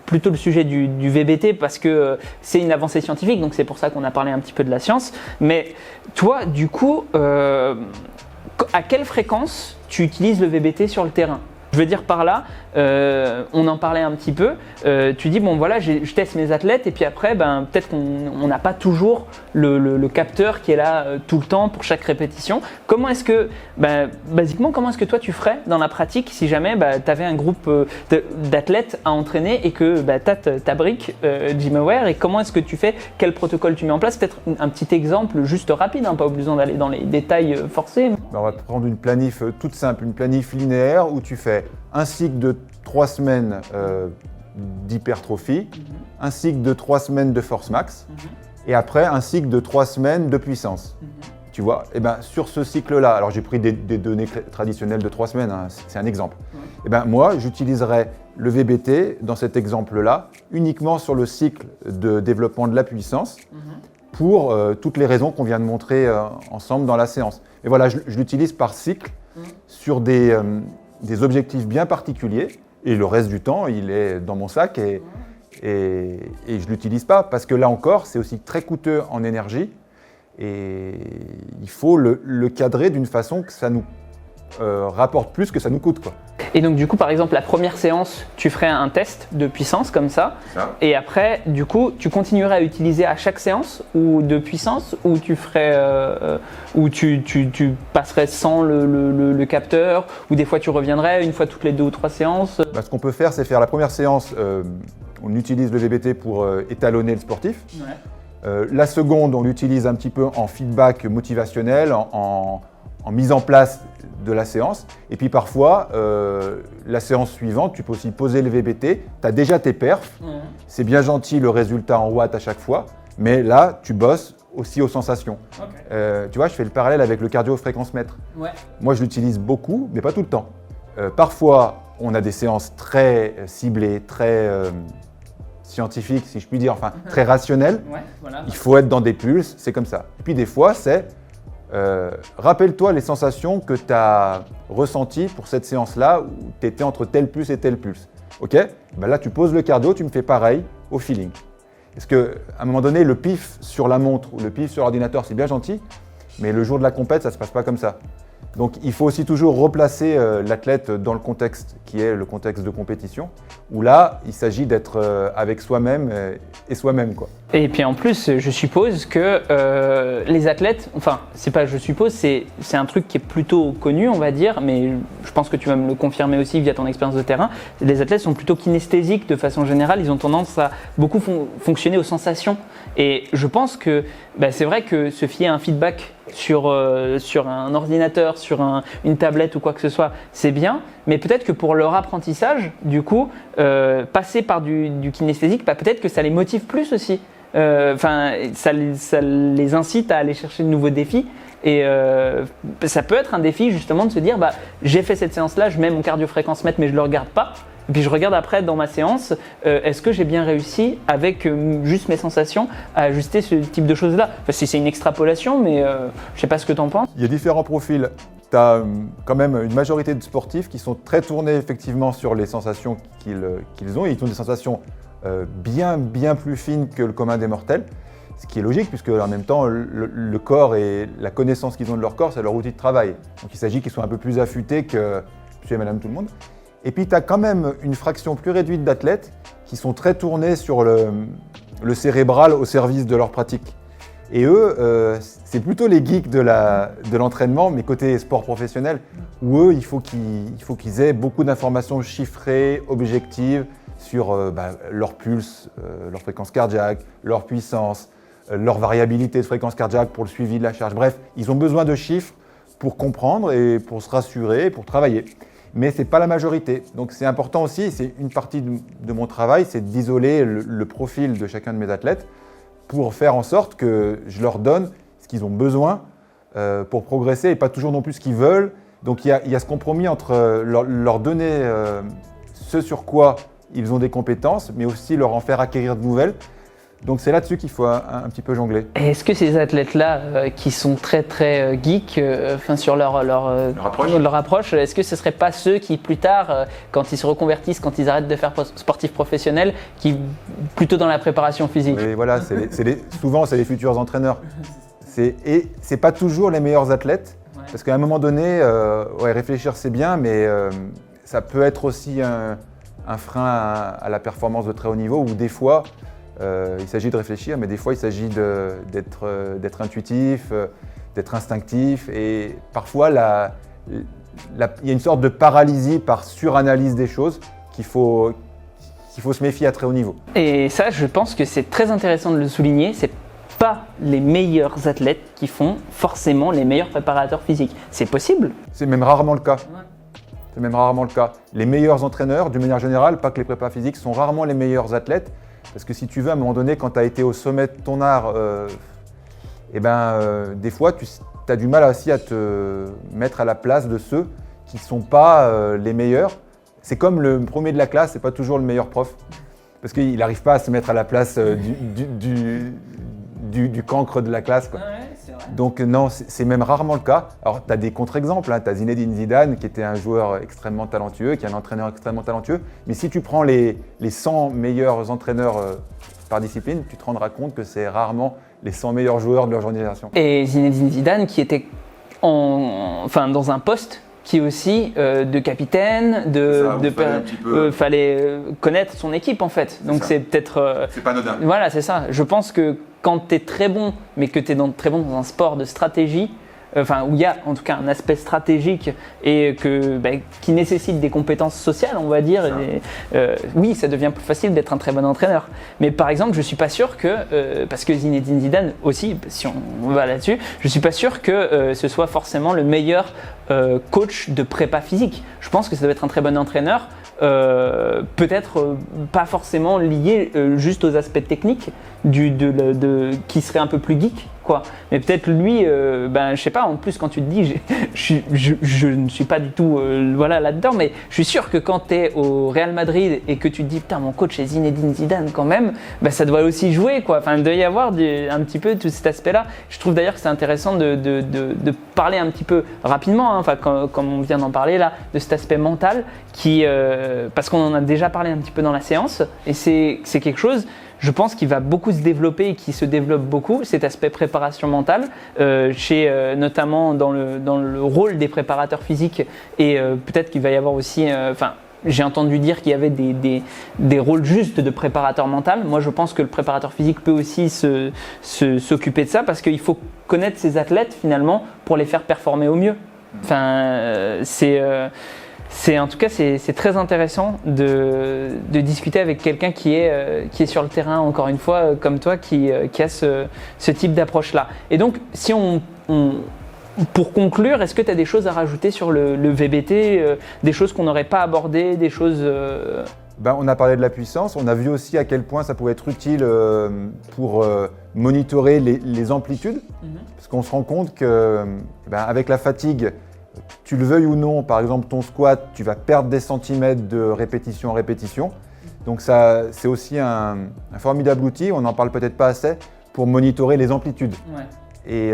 plutôt le sujet du VBT, parce que c'est une avancée scientifique, donc c'est pour ça qu'on a parlé un petit peu de la science. Mais toi, du coup, à quelle fréquence tu utilises le VBT sur le terrain ? Je veux dire par là, on en parlait un petit peu, tu dis bon voilà, je teste mes athlètes et puis après peut-être qu'on n'a pas toujours le capteur qui est là tout le temps pour chaque répétition. Comment est-ce que, basiquement, comment est-ce que toi tu ferais dans la pratique si jamais tu avais un groupe d'athlètes à entraîner et que tu as ta brique GymAware, et comment est-ce que tu fais, quel protocole tu mets en place? Peut-être un petit exemple juste rapide, hein, pas besoin d'aller dans les détails forcés. On va prendre une planif toute simple, une planif linéaire où tu fais un cycle de 3 semaines d'hypertrophie, un cycle de 3 semaines de force max, et après un cycle de 3 semaines de puissance. Tu vois, et sur ce cycle-là, alors j'ai pris des données traditionnelles de 3 semaines, hein, c'est un exemple. Et moi, j'utiliserai le VBT dans cet exemple-là uniquement sur le cycle de développement de la puissance pour toutes les raisons qu'on vient de montrer ensemble dans la séance. Et voilà, je l'utilise par cycle sur des objectifs bien particuliers, et le reste du temps, il est dans mon sac et je ne l'utilise pas, parce que là encore, c'est aussi très coûteux en énergie, et il faut le cadrer d'une façon que ça nous rapporte plus que ça nous coûte, quoi. Et donc du coup, par exemple, la première séance, tu ferais un test de puissance comme ça, et après, du coup, tu continuerais à utiliser à chaque séance ou de puissance, ou tu ferais, ou tu passerais sans le capteur, ou des fois tu reviendrais une fois toutes les 2 ou 3 séances. Ce qu'on peut faire, c'est faire la première séance, on utilise le VBT pour étalonner le sportif. La seconde, on l'utilise un petit peu en feedback motivationnel, en mise en place de la séance. Et puis parfois, la séance suivante, tu peux aussi poser le VBT. Tu as déjà tes perfs. C'est bien gentil le résultat en watts à chaque fois. Mais là, tu bosses aussi aux sensations. Okay. Tu vois, je fais le parallèle avec le cardio-fréquence-mètre. Ouais. Moi, je l'utilise beaucoup, mais pas tout le temps. Parfois, on a des séances très ciblées, très scientifiques, si je puis dire, enfin très rationnelles. Ouais, voilà. Il faut être dans des pulses, c'est comme ça. Et puis des fois, c'est rappelle-toi les sensations que tu as ressenties pour cette séance-là où tu étais entre tel pulse et tel pulse. Ok, ben là, tu poses le cardio, tu me fais pareil au feeling. Parce qu'à un moment donné, le pif sur la montre ou le pif sur l'ordinateur, c'est bien gentil, mais le jour de la compète, ça ne se passe pas comme ça. Donc il faut aussi toujours replacer l'athlète dans le contexte qui est le contexte de compétition, où là, il s'agit d'être avec soi-même et soi-même, quoi. Et puis en plus, je suppose que les athlètes, enfin, c'est pas je suppose, c'est un truc qui est plutôt connu, on va dire, mais je pense que tu vas me le confirmer aussi via ton expérience de terrain. Les athlètes sont plutôt kinesthésiques de façon générale, ils ont tendance à beaucoup fonctionner aux sensations. Et je pense que c'est vrai que se fier à un feedback sur un ordinateur, sur une tablette ou quoi que ce soit, c'est bien, mais peut-être que pour leur apprentissage, du coup, passer par du kinesthésique, peut-être que ça les motive plus aussi. Ça les incite à aller chercher de nouveaux défis. Et ça peut être un défi justement de se dire j'ai fait cette séance-là, je mets mon cardio-fréquence-mètre mais je ne le regarde pas. Et puis je regarde après dans ma séance, est-ce que j'ai bien réussi avec juste mes sensations à ajuster ce type de choses-là. Enfin, c'est une extrapolation, mais je ne sais pas ce que tu en penses. Il y a différents profils. Tu as quand même une majorité de sportifs qui sont très tournés effectivement sur les sensations qu'ils ont. Ils ont des sensations bien plus fines que le commun des mortels. Ce qui est logique puisque en même temps, le corps et la connaissance qu'ils ont de leur corps, c'est leur outil de travail. Donc il s'agit qu'ils soient un peu plus affûtés que monsieur et madame tout le monde. Et puis tu as quand même une fraction plus réduite d'athlètes qui sont très tournés sur le cérébral au service de leur pratique. Et eux, c'est plutôt les geeks de l'entraînement, mais côté sport professionnel, où eux, il faut qu'ils aient beaucoup d'informations chiffrées, objectives, sur leur pulse, leur fréquence cardiaque, leur puissance, leur variabilité de fréquence cardiaque pour le suivi de la charge. Bref, ils ont besoin de chiffres pour comprendre et pour se rassurer et pour travailler. Mais ce n'est pas la majorité. Donc c'est important aussi, c'est une partie de mon travail, c'est d'isoler le profil de chacun de mes athlètes pour faire en sorte que je leur donne ce qu'ils ont besoin pour progresser et pas toujours non plus ce qu'ils veulent. Donc il y a ce compromis entre leur donner ce sur quoi ils ont des compétences, mais aussi leur en faire acquérir de nouvelles. Donc c'est là-dessus qu'il faut un petit peu jongler. Et est-ce que ces athlètes-là, qui sont très geeks, sur leur approche, est-ce que ce ne serait pas ceux qui plus tard, quand ils se reconvertissent, quand ils arrêtent de faire sportif professionnel, qui plutôt dans la préparation physique? Et voilà, souvent c'est les futurs entraîneurs. Et c'est pas toujours les meilleurs athlètes, parce qu'à un moment donné, réfléchir c'est bien, mais ça peut être aussi un frein à la performance de très haut niveau, où des fois, il s'agit de réfléchir, mais des fois il s'agit d'être intuitif, d'être instinctif, et parfois il y a une sorte de paralysie par suranalyse des choses qu'il faut se méfier à très haut niveau. Et ça, je pense que c'est très intéressant de le souligner, c'est pas les meilleurs athlètes qui font forcément les meilleurs préparateurs physiques. C'est possible. C'est même rarement le cas. Ouais. C'est même rarement le cas. Les meilleurs entraîneurs, d'une manière générale, pas que les prépas physiques, sont rarement les meilleurs athlètes. Parce que si tu veux, à un moment donné, quand tu as été au sommet de ton art, des fois, tu as du mal aussi à te mettre à la place de ceux qui ne sont pas les meilleurs. C'est comme le premier de la classe, c'est pas toujours le meilleur prof. Parce qu'il n'arrive pas à se mettre à la place du cancre de la classe, quoi. Ouais, c'est vrai. Donc non, c'est même rarement le cas. Alors tu as des contre-exemples, hein. Tu as Zinedine Zidane qui était un joueur extrêmement talentueux, qui est un entraîneur extrêmement talentueux. Mais si tu prends les 100 meilleurs entraîneurs par discipline, tu te rendras compte que c'est rarement les 100 meilleurs joueurs de leur génération. Et Zinedine Zidane qui était dans un poste qui est aussi de capitaine, fallait connaître son équipe en fait. Donc c'est peut-être… c'est pas anodin. Voilà, c'est ça. Je pense que quand tu es très bon, mais que tu es très bon dans un sport de stratégie, enfin où il y a en tout cas un aspect stratégique et qui nécessite des compétences sociales, on va dire, oui, ça devient plus facile d'être un très bon entraîneur. Mais par exemple, je suis pas sûr que, parce que Zinedine Zidane aussi, si on va là-dessus, je suis pas sûr que ce soit forcément le meilleur coach de prépa physique. Je pense que ça doit être un très bon entraîneur. Peut-être pas forcément lié juste aux aspects techniques qui serait un peu plus geek, quoi. Mais peut-être lui, je sais pas, en plus quand tu te dis, je ne suis pas du tout là-dedans, mais je suis sûr que quand tu es au Real Madrid et que tu te dis putain mon coach est Zinedine Zidane quand même, ça doit aussi jouer, quoi. Enfin, il doit y avoir un petit peu tout cet aspect-là. Je trouve d'ailleurs que c'est intéressant de parler un petit peu rapidement, hein, comme on vient d'en parler là, de cet aspect mental parce qu'on en a déjà parlé un petit peu dans la séance et c'est quelque chose, je pense, qui va beaucoup se développer et qui se développe beaucoup, cet aspect préparation mentale, notamment dans le rôle des préparateurs physiques et peut-être qu'il va y avoir aussi, j'ai entendu dire qu'il y avait des rôles justes de préparateur mental. Moi, je pense que le préparateur physique peut aussi s'occuper de ça parce qu'il faut connaître ses athlètes finalement pour les faire performer au mieux. Enfin, en tout cas, c'est très intéressant de discuter avec quelqu'un qui est sur le terrain, encore une fois, comme toi, qui a ce type d'approche-là. Et donc, pour conclure, est-ce que tu as des choses à rajouter sur le VBT, des choses qu'on n'aurait pas abordées, des choses… On a parlé de la puissance, on a vu aussi à quel point ça pouvait être utile pour monitorer les amplitudes, parce qu'on se rend compte que avec la fatigue, tu le veuilles ou non, par exemple ton squat, tu vas perdre des centimètres de répétition en répétition. Donc ça, c'est aussi un formidable outil, on n'en parle peut-être pas assez, pour monitorer les amplitudes. Ouais. Et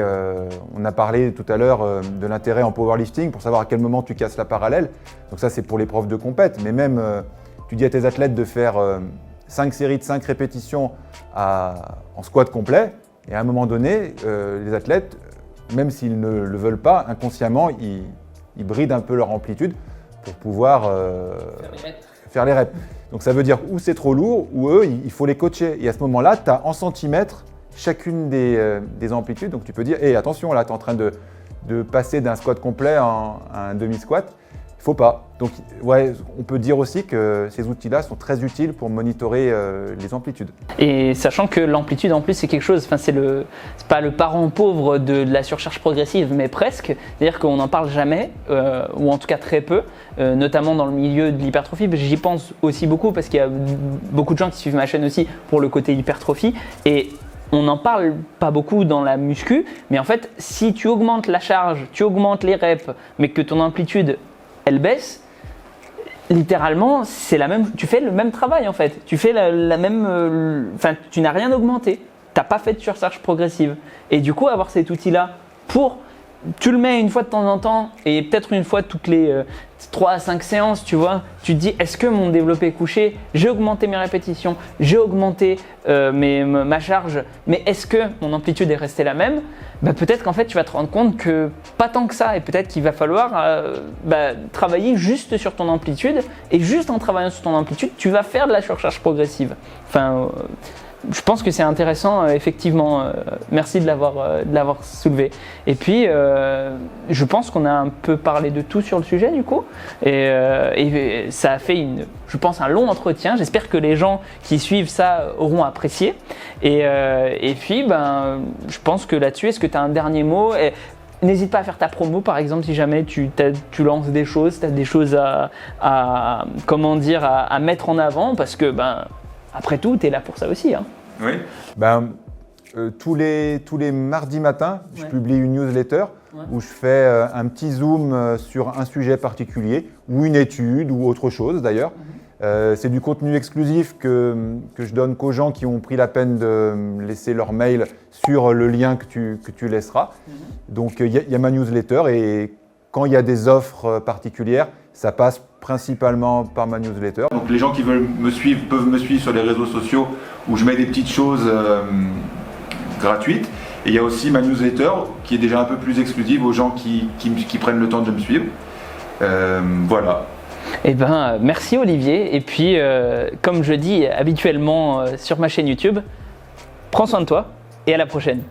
on a parlé tout à l'heure de l'intérêt en powerlifting pour savoir à quel moment tu casses la parallèle. Donc ça, c'est pour les profs de compète. Mais même, tu dis à tes athlètes de faire 5 séries de 5 répétitions en squat complet. Et à un moment donné, les athlètes, même s'ils ne le veulent pas, inconsciemment, ils brident un peu leur amplitude pour pouvoir faire les reps. Donc ça veut dire ou c'est trop lourd, ou eux, il faut les coacher. Et à ce moment-là, tu as en centimètres chacune des amplitudes. Donc tu peux dire, hey, attention, là, tu es en train de passer d'un squat complet à un demi-squat. Il ne faut pas. Donc ouais, on peut dire aussi que ces outils-là sont très utiles pour monitorer les amplitudes. Et sachant que l'amplitude en plus c'est quelque chose, c'est pas le parent pauvre de la surcharge progressive, mais presque. C'est-à-dire qu'on n'en parle jamais, ou en tout cas très peu, notamment dans le milieu de l'hypertrophie. J'y pense aussi beaucoup parce qu'il y a beaucoup de gens qui suivent ma chaîne aussi pour le côté hypertrophie. Et on n'en parle pas beaucoup dans la muscu, mais en fait, si tu augmentes la charge, tu augmentes les reps, mais que ton amplitude elle baisse, littéralement, tu fais le même travail en fait. Tu fais la même, tu n'as rien augmenté. Tu n'as pas fait de surcharge progressive. Et du coup, avoir cet outil-là tu le mets une fois de temps en temps et peut-être une fois toutes les 3 à 5 séances, tu vois. Tu te dis, est-ce que mon développé couché, j'ai augmenté mes répétitions, j'ai augmenté ma charge, mais est-ce que mon amplitude est restée la même ? Peut-être qu'en fait, tu vas te rendre compte que pas tant que ça et peut-être qu'il va falloir travailler juste sur ton amplitude et juste en travaillant sur ton amplitude, tu vas faire de la surcharge progressive. Je pense que c'est intéressant, effectivement. Merci de l'avoir soulevé. Et puis, je pense qu'on a un peu parlé de tout sur le sujet, du coup. Et ça a fait, je pense, un long entretien. J'espère que les gens qui suivent ça auront apprécié. Et puis, je pense que là-dessus, est-ce que tu as un dernier mot ? N'hésite pas à faire ta promo, par exemple, si jamais tu lances des choses, tu as des choses à mettre en avant, parce que, après tout, tu es là pour ça aussi. Hein. Oui. Tous les mardis matins, je publie une newsletter où je fais un petit zoom sur un sujet particulier, ou une étude, ou autre chose d'ailleurs. C'est du contenu exclusif que je donne qu'aux gens qui ont pris la peine de laisser leur mail sur le lien que tu laisseras. Donc il y a ma newsletter et quand il y a des offres particulières, ça passe principalement par ma newsletter. Donc les gens qui veulent me suivre peuvent me suivre sur les réseaux sociaux où je mets des petites choses gratuites. Et il y a aussi ma newsletter qui est déjà un peu plus exclusive aux gens qui prennent le temps de me suivre. Voilà. Merci Olivier. Et puis, comme je dis habituellement sur ma chaîne YouTube, prends soin de toi et à la prochaine.